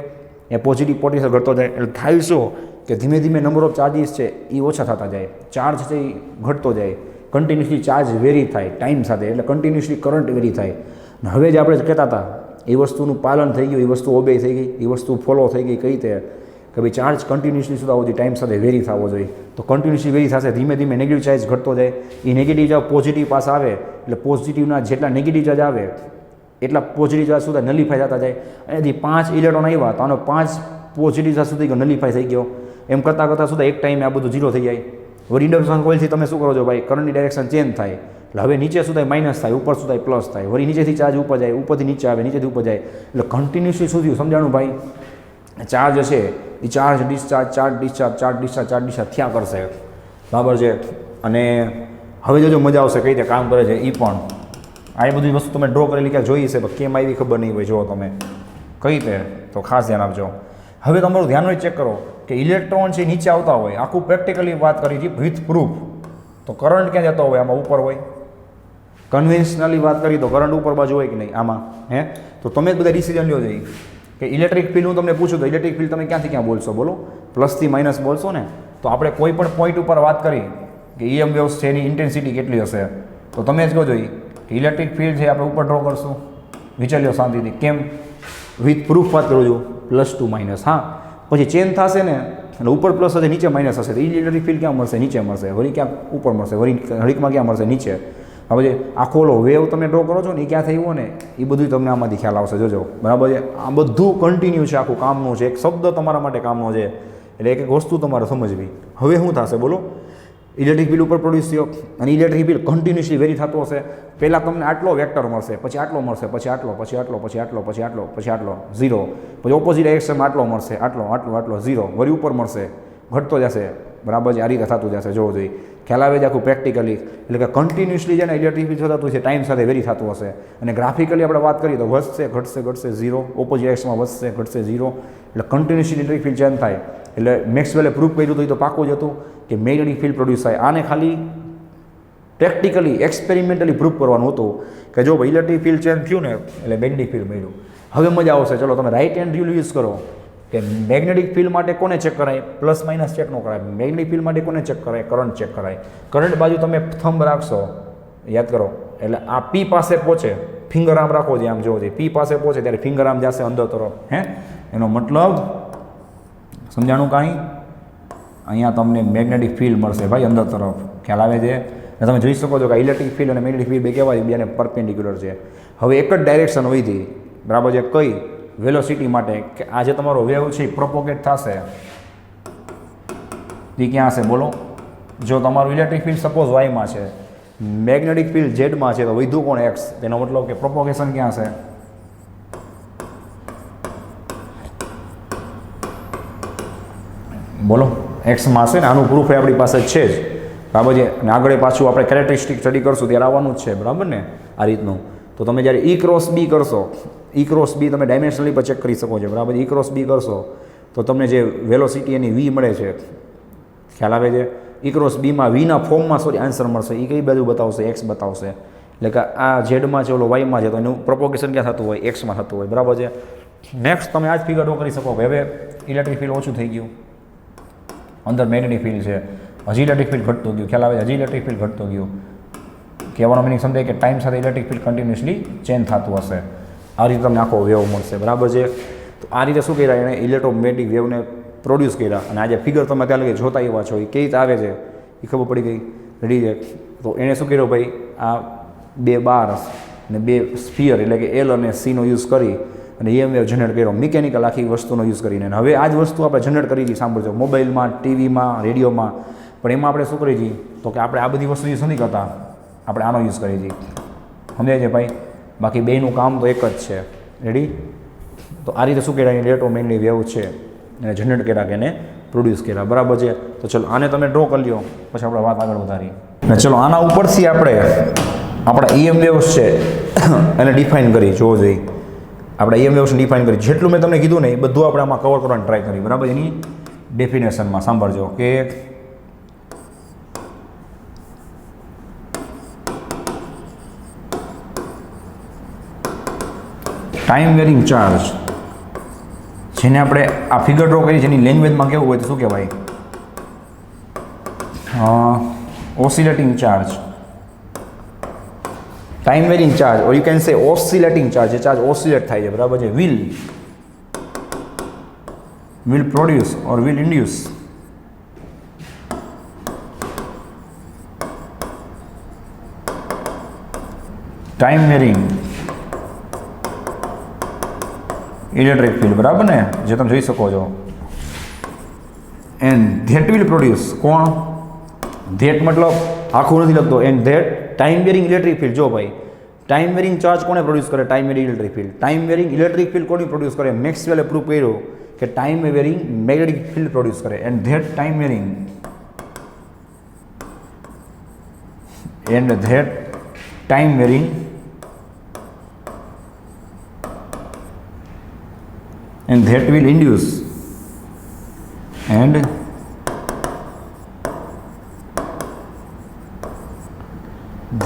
એ પોઝિટિવ પોટેન્શિયલ ઘટતો જાય. એટલે થાય શું કે ધીમે ધીમે નંબર ઓફ ચાર્જીસ છે એ ઓછા થતા જાય, ચાર્જ છે એ ઘટતો જાય, કન્ટિન્યુઅસલી ચાર્જ વેરી થાય ટાઈમ સાથે, એટલે કન્ટિન્યુઅસલી કરંટ વેરી થાય. અને હવે જે આપણે કહેતા હતા એ વસ્તુનું પાલન થઈ ગયું, એ વસ્તુ ઓબે થઈ ગઈ, એ વસ્તુ ફોલો થઈ ગઈ. કઈ રીતે કે ભાઈ ચાર્જ કન્ટિન્યુઅસલી સુધા સુધી ટાઈમ સાથે વેરી થવો જોઈએ. તો કન્ટિન્યુઅસલી વેરી થશે, ધીમે ધીમે નેગેટિવ ચાર્જ ઘટતો જાય. એ નેગેટિવ ચાર્જ પોઝિટિવ પાસે આવે એટલે પોઝિટિવના જેટલા નેગેટિવ ચાર્જ આવે એટલા પોઝિટિવ ચાર્જ સુધા નલિફાઈ થતા જાય. અહીંયાથી 5 ઇલેક્ટ્રોન આવ્યા તો આનો 5 પોઝિટિવ ચાર્જ સુધી નલિફાઈ થઈ ગયો. એમ કરતાં કરતાં સુધા એક ટાઈમે આ બધું ઝીરો થઈ જાય. વળી ઇન્ડક્શન કોઇલથી તમે શું કરો છો ભાઈ, કરંટની ડાયરેક્શન ચેન્જ થાય. એટલે હવે નીચે સુધા માઇનસ થાય, ઉપર સુધા પ્લસ થાય, વળી નીચેથી ચાર્જ ઉપર જાય, ઉપરથી નીચે આવે, નીચેથી ઉપર જાય. એટલે કન્ટિન્યુઅસલી શું થયું સમજાણું ભાઈ, ચાર્જ છે એ charge discharge charge discharge charge discharge charge discharge થયા કરશે, બરાબર છે. અને હવે જો મજા આવશે કઈ રીતે કામ કરે છે એ પણ. આ બધી વસ્તુ તમે ડ્રો કરેલી ક્યાં જોઈ છે, કેમ આવી ખબર નહીં હોય. જો તમે કઈ રીતે તો ખાસ ધ્યાન આપજો. હવે તમારું ધ્યાન હોય ચેક કરો કે ઇલેક્ટ્રોન છે નીચે આવતા હોય, આખું પ્રેક્ટિકલી વાત કરી છે વિથ પ્રૂફ. તો કરંટ ક્યાં જતો હોય, આમાં ઉપર હોય. કન્વેન્શનલી વાત કરી તો કરંટ ઉપર બાજુ હોય કે નહીં આમાં, હે. તો તમે જ બધા ડિસિઝન લ્યો જઈ કે ઇલેક્ટ્રિક ફિલ્ડ હું તમને પૂછું તો ઇલેક્ટ્રિક ફિલ્ડ તમે ક્યાંથી ક્યાં બોલશો, બોલો પ્લસથી માઇનસ બોલશો ને. તો આપણે કોઈ પણ પોઈન્ટ ઉપર વાત કરી કે EM વેવ્સ છે એની ઇન્ટેન્સિટી કેટલી હશે, તો તમે જ કહો જોઈએ કે ઇલેક્ટ્રિક ફિલ્ડ છે આપણે ઉપર ડ્રો કરશું. વિચાર્યો શાંતિથી, કેમ વિથ પ્રૂફ વાત કરું છું, +2 માઇનસ. હા, પછી ચેન્જ થશે ને એટલે ઉપર પ્લસ હશે નીચે માઇનસ હશે, તો ઇલેક્ટ્રિક ફિલ્ડ ક્યાં મળશે, નીચે મળશે. વળી ક્યાં ઉપર મળશે, વળી ઘડીકમાં ક્યાં મળશે, નીચે. હવે જે આખો ઓલો વેવ તમે ડ્રો કરો છો ને એ ક્યાં થયું હોય ને એ બધું તમને આમાંથી ખ્યાલ આવશે. જોજો, બરાબર છે. આ બધું કન્ટિન્યુ છે, આખું કામનું છે. એક શબ્દ તમારા માટે કામનો છે, એટલે એક એક વસ્તુ તમારે સમજવી. હવે શું થશે બોલો, ઇલેક્ટ્રિક ફિલ્ડ ઉપર પ્રોડ્યુસ થયો અને ઇલેક્ટ્રિક ફિલ્ડ કન્ટિન્યુઅસલી વેરી થતો હશે. પહેલાં તમને આટલો વેક્ટર મળશે, પછી આટલો મળશે, પછી આટલો, પછી આટલો, પછી આટલો, પછી આટલો, પછી આટલો, 0. પછી ઓપોઝિટ ડાયરેક્શનમાં આટલો મળશે, આટલો, આટલો, આટલો, 0. વળી ઉપર મળશે, ઘટતો જશે, બરાબર છે. આ રીતે થતું જશે, જોવું જોઈએ. ખ્યાલ આવે છે આખું પ્રેક્ટિકલી. એટલે કે કન્ટિન્યુઅસલી છે ને ઇલેક્ટ્રિક ફિલ્ડ થતું છે, ટાઈમ સાથે વેરી થતું હશે. અને ગ્રાફિકલી આપણે વાત કરીએ તો વધશે, ઘટશે, ઘટશે, 0. ઓપોઝિટ ડાયરેક્શનમાં વધશે, ઘટશે, 0. એટલે કન્ટિન્યુઅસલી ઇલેક્ટ્રિક ફિલ્ડ ચેન્જ થાય. એટલે મેક્સવેલે પ્રૂફ કર્યું હતું એ તો પાકું જ હતું કે મેગ્નેટિક ફિલ્ડ પ્રોડ્યુસ થાય. આને ખાલી પ્રેક્ટિકલી એક્સપેરિમેન્ટલી પ્રૂફ કરવાનું હતું કે જો ભાઈ ઇલેક્ટ્રિક ફિલ્ડ ચેન્જ થયું ને એટલે મેગ્નેટિક ફિલ્ડ મળ્યું. હવે મજા આવશે. ચલો તમે રાઇટ હેન્ડ રૂલ યુઝ કરો કે મેગ્નેટિક ફિલ્ડ માટે કોને ચેક કરાય, પ્લસ માઇનસ ચેક ન કરાય. મેગ્નેટિક ફિલ્ડ માટે કોને ચેક કરાય, કરંટ ચેક કરાય. કરંટ બાજુ તમે થંબ રાખશો, યાદ કરો. એટલે આ P પાસે પહોંચે, ફિંગર આમ રાખો છે, આમ જોવો છે. P પાસે પહોંચે ત્યારે ફિંગર આમ જશે અંદર તરફ, હે. એનો મતલબ સમજાણું કાંઈ, અહીંયા તમને મેગ્નેટિક ફિલ્ડ મળશે ભાઈ અંદર તરફ. ખ્યાલ આવે છે. અને તમે જોઈ શકો છો કે ઇલેક્ટ્રિક ફિલ્ડ અને મેગ્નેટિક ફિલ્ડ બે કહેવાય, બેને પરપેન્ડિક્યુલર છે. હવે એક જ ડાયરેક્શન હોય હતી, બરાબર છે. કઈ વેલોસિટી માટે કે આ જે તમારો વેવ છે એ પ્રોપોગેટ થશે એ ક્યાં હશે બોલો. જો તમારું ઇલેક્ટ્રિક ફિલ્ડ સપોઝ વાયમાં છે, મેગ્નેટિક ફિલ્ડ ઝેડમાં છે, તો વધ્યું કોણ એક્સ. તેનો મતલબ કે પ્રોપોગેશન ક્યાં હશે, બોલો એક્સમાં હશે ને. આનું પ્રૂફ આપણી પાસે છે જ, બરાબર છે. અને આગળ પાછું આપણે કેરેક્ટરિસ્ટિક સ્ટડી કરશું ત્યારે આવવાનું જ છે, બરાબર ને. આ રીતનું તો તમે જ્યારે E ક્રોસ B કરશો, E ક્રોસ B તમે ડાયમેન્શનલી પર ચેક કરી શકો છો, બરાબર. E ક્રોસ B કરશો તો તમને જે વેલોસિટી એની V મળે છે, ખ્યાલ આવે છે. E ક્રોસ Bમાં Vના ફોર્મમાં આન્સર મળશે. એ કઈ બાજુ બતાવશે, એક્સ બતાવશે. એટલે કે આ ઝેડમાં છે, ઓલો વાયમાં છે, તો એનું પ્રોપોગેશન ક્યાં થતું હોય, એક્સમાં થતું હોય, બરાબર છે. નેક્સ્ટ તમે આ જ ફિગર ડ્રો કરી શકો. હવે ઇલેક્ટ્રિક ફિલ્ડ ઓછું થઈ ગયું, અંદર મેગ્નેટિક ફિલ્ડ છે, હજી ઇલેક્ટ્રિક ફિલ્ડ ઘટતું ગયું. ખ્યાલ આવે, હજી ઇલેક્ટ્રિક ફિલ્ડ ઘટતું ગયું. કહેવાનો મિનિંગ સમજાય કે ટાઈમ સાથે ઇલેક્ટ્રિક ફિલ્ડ કન્ટિન્યુઅસલી ચેન્જ થતું હશે. આ રીતે તમને આખો વેવ મળશે, બરાબર છે. તો આ રીતે શું કર્યા એણે, ઇલેક્ટ્રોમેગ્નેટિક વેવને પ્રોડ્યુસ કર્યા. અને આ જે ફિગર તમે ત્યાં લગી જોતા એવા છો એ કેવી રીતે આવે છે એ ખબર પડી ગઈ, રેડી છે. તો એણે શું કર્યું ભાઈ, આ 2 બાર અને 2 સ્ફિયર એટલે કે L અને C નો યુઝ કરી અને EM વેવ જનરેટ કર્યો, મિકેનિકલ આખી વસ્તુનો યુઝ કરીને. હવે આ જ વસ્તુ આપણે જનરેટ કરી હતી, સાંભળજો, મોબાઈલમાં, ટીવીમાં, રેડિયોમાં. પણ એમાં આપણે શું કરી હતી તો કે આપણે આ બધી વસ્તુ યુઝ નથી કરતા, આપણે આનો યુઝ કરી હતી. સમજાય છે ભાઈ. બાકી બેયનું કામ તો એક જ છે, રેડી. તો આ રીતે શું કહેવાય, ઇલેક્ટ્રોમેગ્નેટિક વેવ છે એને જનરેટ કર્યા કે એને પ્રોડ્યુસ કર્યા, બરાબર છે. તો ચલો આને તમે ડ્રો કરી લ્યો, પછી આપણે વાત આગળ વધારીએ. અને ચલો આના ઉપરથી આપણે આપણા EM વેવ્સ છે એને ડિફાઇન કરી જોવો જોઈએ. આપણે EM વેવ્સને ડિફાઇન કરી જેટલું મેં તમને કીધું ને એ બધું આપણે આમાં કવર કરવાની ટ્રાય કરી. બરાબર, એની ડેફિનેશનમાં સાંભળજો કે ટાઈમ વેરિંગ ચાર્જ, જેને આપણે આ ફિગર ડ્રો કરી જેની લેંગ્વેજમાં કેવું હોય તો શું કહેવાય? Oscillating charge, time varying charge, or you can say oscillating charge. જે ચાર્જ ઓસિલેટ થાય છે, બરાબર છે, will produce or will induce time varying electric field. બરાબર ને, જે તમે જોઈ શકો છો. એન્ડ ધેટ વિલ પ્રોડ્યુસ, કોણ? ધેટ મતલબ આખું નથી લખતો. And that time varying electric field. જો ભાઈ, ટાઈમ વેરિંગ ચાર્જ કોને પ્રોડ્યુસ કરે? Time varying electric field. Time varying electric field કોની પ્રોડ્યુસ કરે? મેક્સવેલે પ્રૂવ કર્યું કે time varying magnetic field produce કરે. And that time varying and that will induce and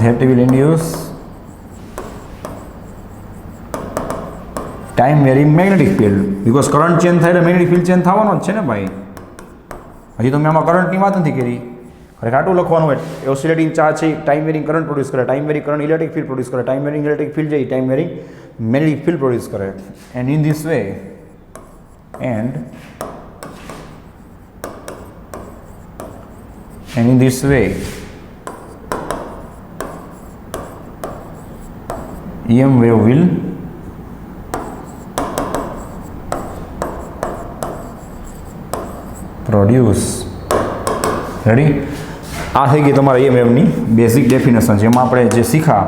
that will induce time varying magnetic field because current change થાય એટલે magnetic field change થવાનો જ છે ને ભાઈ. હજી તો મેં આમાં કરંટની વાત નથી કરી. ખરેખર આટલું લખવાનું હોય. ઓસિલેટિંગ ચાર્જ છે ટાઈમ વેરિંગ કરંટ પ્રોડ્યુસ કરે, time varying current electric field produce કરે, ટાઈમ વેરિંગ ઇલેક્ટ્રિક ફિલ્ડ છે time varying magnetic field produce કરે. And in this way and in this way EM wave will produce. Ready? આ થઈ ગઈ તમારા EM વેવની બેઝિક ડેફિનેશન, જેમાં આપણે જે શીખા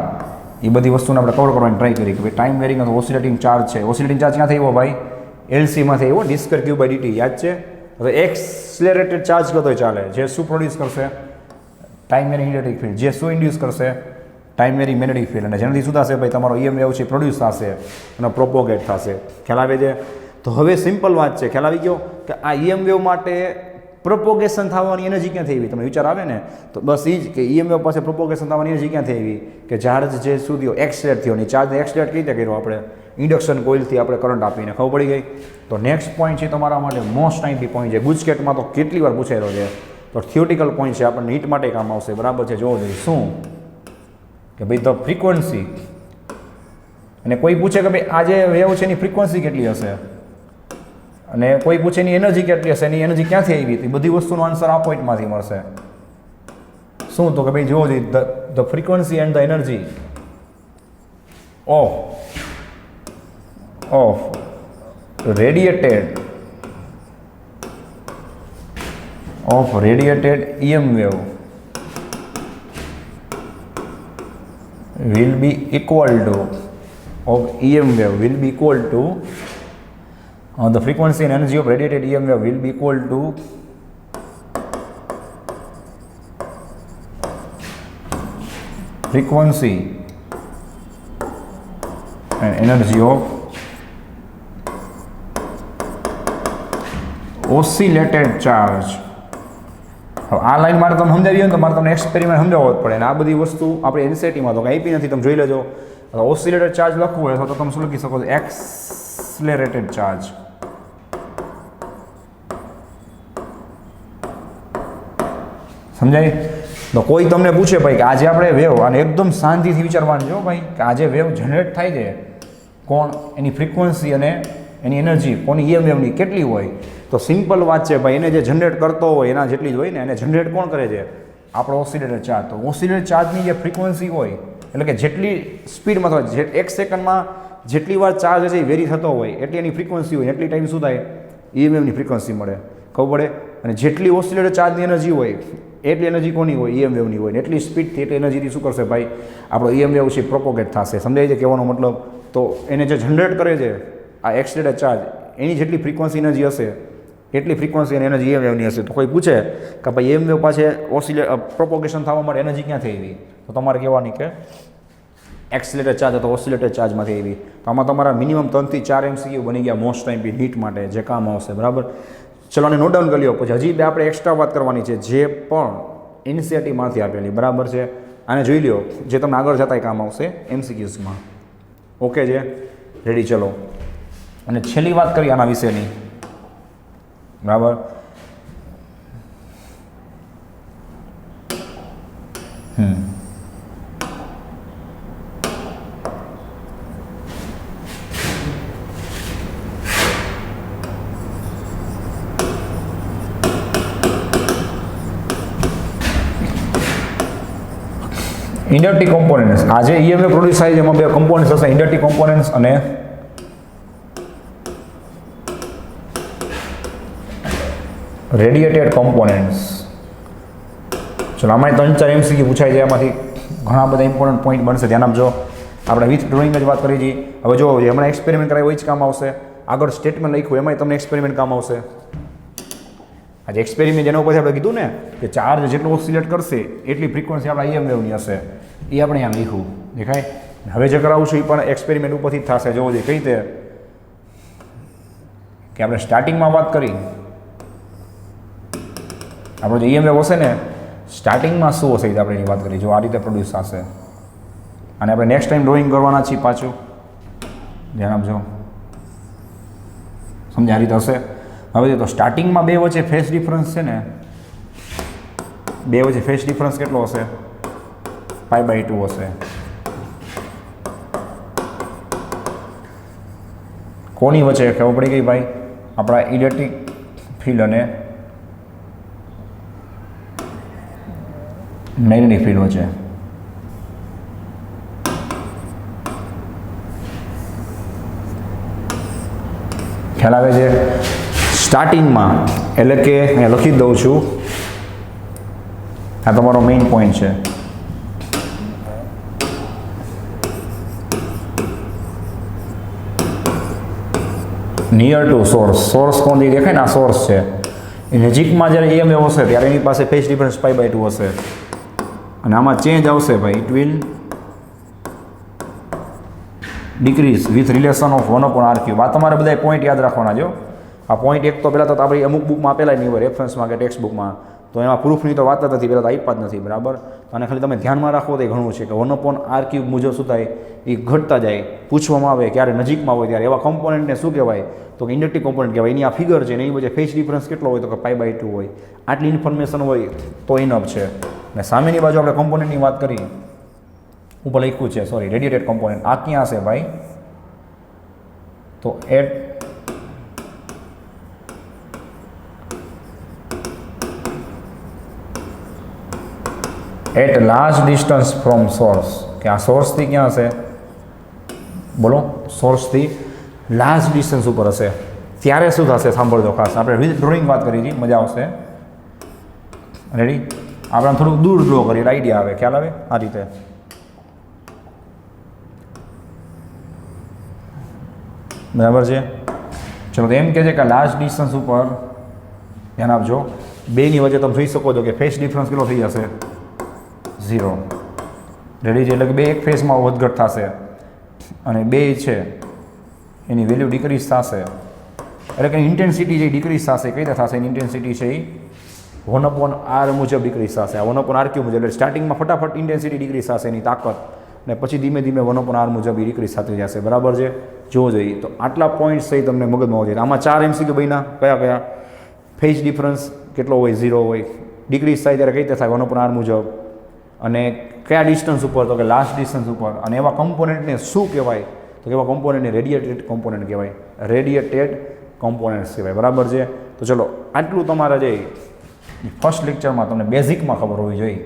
એ બધી વસ્તુને આપણે કવર કરવાની ટ્રાય કરી કે ભાઈ ટાઈમ વેરિંગ અથવા ઓસિલેટિંગ ચાર્જ છે. ઓસિલેટિંગ ચાર્જ ક્યાં થયો ભાઈ? એલસીમાંથી આવ્યો, D square Q by DT, યાદ છે? હવે એક્સલેરેટેડ ચાર્જ કતોય ચાલે. જે શું પ્રોડ્યુસ કરશે? Time varying electric field. જે શું ઇન્ડ્યુસ કરશે? Time varying magnetic field. અને જેનાથી શું થશે ભાઈ? તમારો EM વેવ છે પ્રોડ્યુસ થશે અને પ્રોપોગેટ થશે. ખ્યાલ આવે છે? તો હવે સિમ્પલ વાત છે, ખ્યાલ આવી ગયો કે આ EM વેવ માટે પ્રોપોગેશન થવાની એનર્જી ક્યાંથી આવી? તમને વિચાર આવે ને તો બસ એ જ કે EM વેવ પાસે પ્રોપોગેશન થવાની એનર્જી ક્યાંથી આવી? કે ચાર્જ જે શું થયો? એક્સલેટ થયો. અને ચાર્જને એક્સલેટ કઈ રીતે કર્યો? આપણે ઇન્ડક્શન કોઇલથી આપણે કરંટ આપીને. ખબર પડી ગઈ? તો નેક્સ્ટ પોઈન્ટ છે તમારા માટે મોસ્ટ ટાઈમથી પોઈન્ટ છે. ગુજકેટમાં તો કેટલી વાર પૂછાયેલો છે. તો થિયોટિકલ પોઈન્ટ છે, આપણને નીટ માટે કામ આવશે. બરાબર છે? જોવો જોઈએ શું કે ભાઈ ધ ફ્રીક્વન્સી, અને કોઈ પૂછે કે ભાઈ આ જે વેવ છે એની ફ્રીક્વન્સી કેટલી હશે, અને કોઈ પૂછે એની એનર્જી કેટલી હશે, એની એનર્જી ક્યાંથી આવી હતી, બધી વસ્તુનો આન્સર આ પોઈન્ટમાંથી મળશે. શું? તો કે ભાઈ જોવો જોઈએ the frequency and the energy of radiated EM wave will be equal to the frequency and energy of radiated EM wave will be equal to frequency and energy of oscillated charge. હવે આ લાઈન મારે તમે સમજાવી હોય ને તો મારે તમને એક્સપેરિમેન્ટ સમજાવવો જ પડે. અને આ બધી વસ્તુ આપણે એનસીઈઆરટીમાં તો કંઈ આપી નથી, તમે જોઈ લેજો. ઓસિલેટેડ ચાર્જ લખવું હોય તો તમે શું લખી શકો છો? એક્સલેરેટેડ ચાર્જ. સમજાય? તો કોઈ તમને પૂછે ભાઈ કે આજે આપણે વેવ, અને એકદમ શાંતિથી વિચારવાનું જો ભાઈ કે આજે વેવ જનરેટ થાય છે, કોણ? એની ફ્રીક્વન્સી અને એની એનર્જી કોની EM વેવની કેટલી હોય? તો સિમ્પલ વાત છે ભાઈ, એને જે જનરેટ કરતો હોય એના જેટલી જ હોય ને. એને જનરેટ કોણ કરે છે? આપણો ઓસિલેટેડ ચાર્જ. તો ઓસિલેટેડ ચાર્જની જે ફ્રીક્વન્સી હોય, એટલે કે જેટલી સ્પીડમાં થાય, એક સેકન્ડમાં જેટલી વાર ચાર્જ હશે એ વેરી થતો હોય એટલી એની ફ્રીક્વન્સી હોય, એટલી ટાઈમ શું થાય? EM વેવની ફ્રીક્વન્સી મળે. ખબર પડે? અને જેટલી ઓસિલેટેડ ચાર્જની એનર્જી હોય એટલી એનર્જી કોની હોય? EM વેવની હોય. એટલી સ્પીડથી એટલી એનર્જીથી શું કરશે ભાઈ? આપણો EM વેવ છે પ્રોપોગેટ થશે. સમજાય છે કહેવાનો મતલબ? તો એને જે જનરેટ કરે છે આ એક્સલેરેટેડ ચાર્જ, એની જેટલી ફ્રીક્વન્સી એનર્જી હશે એટલી ફ્રીક્વન્સી અને એનર્જી EM વેવની હશે. તો કોઈ પૂછે કે ભાઈ EM વેવ પાસે પ્રોપોગેશન થવા માટે એનર્જી ક્યાંથી આવી? તો તમારે કહેવાની કે એક્સિલેટર ચાર્જ અથવા ઓસિલેટર ચાર્જમાંથી આવી. તો આમાં તમારા મિનિમમ 3 થી 4 MCQ બની ગયા મોસ્ટ ટાઈમ નીટ માટે જે કામ આવશે. બરાબર, ચલો આને નોટ ડાઉન કરી લો. પછી હજી બે આપણે એક્સ્ટ્રા વાત કરવાની છે જે પણ એનસીઆરટીમાંથી આપેલી. બરાબર છે, આને જોઈ લો જે તમને આગળ જતા કામ આવશે MCQsમાં. ઓકે છે, રેડી? ચલો, અને છેલ્લી વાત કરીએ આના વિશેની. બરાબર, ઇન્ડક્ટિવ કોમ્પોનન્ટ્સ. આ જે EMF પ્રોડ્યુસ થાય છે એમાં બે કોમ્પોનન્ટ્સ હશે, ઇન્ડક્ટિવ કોમ્પોનન્ટ્સ અને રેડિએટેડ કોમ્પોનન્ટ્સ. ચલો, આમાં 3-4 MCQ પૂછાય છે, એમાંથી ઘણા બધા ઇમ્પોર્ટન્ટ પોઈન્ટ બનશે, ધ્યાન આપજો. આપણે વિથ ડ્રોઈંગ જ વાત કરી હતી. હવે જો હમણાં એક્સપેરિમેન્ટ કરાય હોય જ કામ આવશે. આગળ સ્ટેટમેન્ટ લખ્યું એમાંય તમને એક્સપેરિમેન્ટ કામ આવશે. આજે એક્સપેરિમેન્ટ જેના ઉપરથી આપણે કીધું ને કે ચાર્જ જેટલો ઓસિલેટ કરશે એટલી ફ્રીક્વન્સી આપણા EM વેવની હશે, એ આપણે આમ લખ્યું દેખાય. હવે જે કરાવું છું એ પણ એક્સપેરિમેન્ટ ઉપરથી જ થશે. જોવો જોઈએ કઈ રીતે કે આપણે સ્ટાર્ટિંગમાં વાત કરી, આપણો જે EM વેવ હશે ને સ્ટાર્ટિંગમાં શું હશે એ આપણે એની વાત કરી. જો આ રીતે પ્રોડ્યુસ થશે અને આપણે નેક્સ્ટ ટાઈમ ડ્રોઈંગ કરવાના છીએ પાછું, ધ્યાન આપજો. સમજ્યા? આ રીતે હશે. હવે તો સ્ટાર્ટિંગમાં બે વચ્ચે ફેઝ ડિફરન્સ છે ને, બે વચ્ચે ફેઝ ડિફરન્સ કેટલો હશે? π/2 હશે. કોની વચ્ચે? ખબર પડી ગઈ ભાઈ, આપણા ઇલેક્ટ્રિક ફિલ્ડ અને મેગ્નેટિક ફિલ્ડ વચ્ચે. ખ્યાલ આવે છે? સ્ટાર્ટિંગમાં એટલે કે અહીંયા લખી જ દઉં છું, આ તમારો મેઇન પોઈન્ટ છે. Near to source. સોર્સ કોણ દેખાય ને, આ સોર્સ છે. એ નજીકમાં જ્યારે EM વેવ હશે ત્યારે એની પાસે ફેઝ ડિફરન્સ π/2 હશે અને આમાં ચેન્જ આવશે ભાઈ, it will decrease with relation of 1/r3. આ તમારે બધા પોઈન્ટ યાદ રાખવાના. જો આ પોઈન્ટ એક તો પહેલાં તો આપણી અમુક બુકમાં આપેલા નહીં હોય, રેફરન્સમાં કે ટેક્સ્ટ બુકમાં, તો એમાં પ્રૂફની તો વાત જ નથી, પહેલાં તો આપ્યા જ નથી. બરાબર, અને ખાલી તમે ધ્યાનમાં રાખો તો એ ઘણું છે કે 1/r3 મુજબ શું થાય, એ ઘટતા જાય. પૂછવામાં આવે ક્યારે નજીકમાં હોય ત્યારે એવા કોમ્પોનન્ટને શું કહેવાય, તો કે ઇન્ડક્ટિવ કોમ્પોનન્ટ કહેવાય. એની આ ફિગર છે ને એની વચ્ચે ફેઝ ડિફરન્સ કેટલો હોય, તો કે π/2 હોય. આટલી ઇન્ફોર્મેશન હોય તો ઇનફ છે. અને સામેની બાજુ આપણે કોમ્પોનન્ટની વાત કરી, ઉપર લખ્યું છે સોરી રેડિએટેડ કોમ્પોનન્ટ. આ ક્યાં હશે ભાઈ, તો at large distance from source. કે આ સોર્સથી ક્યાં હશે, બોલો, સોર્સથી લાર્જ ડિસ્ટન્સ ઉપર હશે. ત્યારે શું થશે સાંભળજો ખાસ. આપણે વિથ ડ્રોઈંગ વાત કરી હતી, મજા આવશે. રેડી? આપણે થોડુંક દૂર ડ્રો કરીએ, આઈડિયા આવે, ખ્યાલ આવે. આ રીતે બરાબર છે. ચલો, તો એમ કહે છે કે લાર્જ ડિસ્ટન્સ ઉપર ધ્યાન આપજો. બેની વચ્ચે તમે જોઈ શકો છો કે ફેઝ ડિફરન્સ કેટલો થઈ જશે, 0. રેડી છે? એટલે કે બે એક ફેઝમાં વધઘટ થશે અને બે છે એની વેલ્યુ ડિક્રીઝ થશે. એટલે કે ઇન્ટેન્સિટી જે ડિક્રીઝ થશે કઈ રીતે થશે, એની ઇન્ટેન્સિટી છે એ 1/r મુજબ ડિક્રીઝ થશે. આ 1/r3 મુજબ. એટલે સ્ટાર્ટિંગમાં ફટાફટ ઇન્ટેન્સિટી ડિક્રીઝ થશે એની તાકાત, ને પછી ધીમે ધીમે 1/r મુજબ એ ડિક્રીઝ થતી જશે. બરાબર છે? જોવો જોઈએ. તો આટલા પોઈન્ટ્સ છે તમને મગજમાં હોવા જોઈએ. આમાં 4 MCQ બન્યા. કયા કયા? ફેઝ ડિફરન્સ કેટલો હોય, 0 હોય. ડિક્રીઝ થાય ત્યારે કઈ રીતે થાય, 1/r મુજબ. અને કયા ડિસ્ટન્સ ઉપર, તો કે લાસ્ટ ડિસ્ટન્સ ઉપર. અને એવા કોમ્પોનન્ટને શું કહેવાય, તો કે એવા કોમ્પોનન્ટને રેડિએટેડ કોમ્પોનન્ટ કહેવાય. રેડિએટેડ કોમ્પોનન્ટ્સ કહેવાય. બરાબર છે? તો ચલો, આટલું તમારા જે ફર્સ્ટ લેક્ચરમાં તમને બેઝિકમાં ખબર હોવી જોઈએ.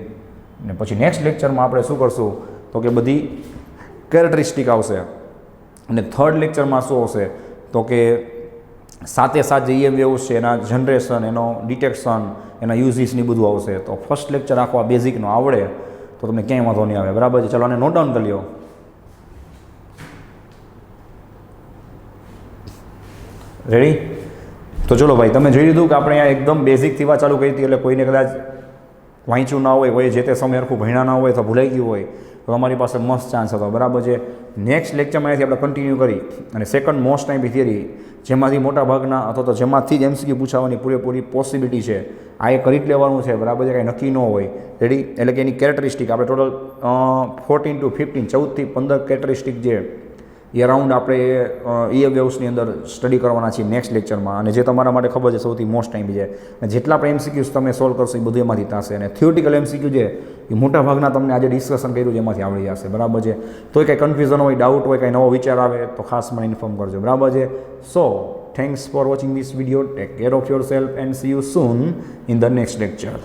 ને પછી નેક્સ્ટ લેક્ચરમાં આપણે શું કરશું, તો કે બધી કેરેક્ટરિસ્ટિક આવશે. અને થર્ડ લેક્ચરમાં શું આવશે, તો કે સાથે જે EM વેવ્સ છે એના જનરેશન, એનો ડિટેક્શન, એના યુઝીસની બધું આવશે. તો ફર્સ્ટ લેક્ચર આખો આ બેઝિકનો આવડે તો તમને ક્યાંય વાંધો નહીં આવે. બરાબર છે? ચલો, આને નોટ ડાઉન કરી લો. રેડી? તો ચલો ભાઈ, તમે જોઈ લીધું કે આપણે અહીંયા એકદમ બેઝિકથી વાત ચાલુ કરી હતી. એટલે કોઈને કદાચ વાંચ્યું ના હોય, કોઈ જે તે સમય હરખું ભણ્યા ના હોય તો ભૂલાઈ ગયું હોય, તો તમારી પાસે મસ્ત ચાન્સ હતો, બરાબર છે. નેક્સ્ટ લેક્ચરમાં અહીંયાથી આપણે કન્ટિન્યુ કરી અને સેકન્ડ મોસ્ટ ટાઈમ થિયરી, જેમાંથી મોટા ભાગના અથવા તો જેમાંથી જ MCQ પૂછાવાની પૂરેપૂરી પોસિબિલિટી છે, આ એ કરી જ લેવાનું છે, બરાબર છે. કાંઈ નક્કી ન હોય, રેડી. એટલે કે એની કેરેક્ટરિસ્ટિક આપણે ટોટલ 14 to 15 14થી 15 કેરેક્ટરિસ્ટિક જે એ અરાઉન્ડ આપણે એ વેવ્સની અંદર સ્ટડી કરવાના છીએ નેક્સ્ટ લેક્ચરમાં. અને જે તમારા માટે ખબર છે સૌથી મોસ્ટ ટાઈમ છે, અને જેટલા આપણે MCQs તમે સોલ્વ કરશો એ બધું એમાંથી થશે. અને થિયોરિટિકલ MCQ છે એ મોટા ભાગના તમને આજે ડિસ્કશન કર્યું છે એમાંથી આવડી જશે, બરાબર છે. તોય કંઈ કન્ફ્યુઝન હોય, ડાઉટ હોય, કંઈ નવો વિચાર આવે તો ખાસ મને ઇન્ફોર્મ કરજો, બરાબર છે. સો thanks for watching this video. Take care of yourself and see you soon in the next lecture.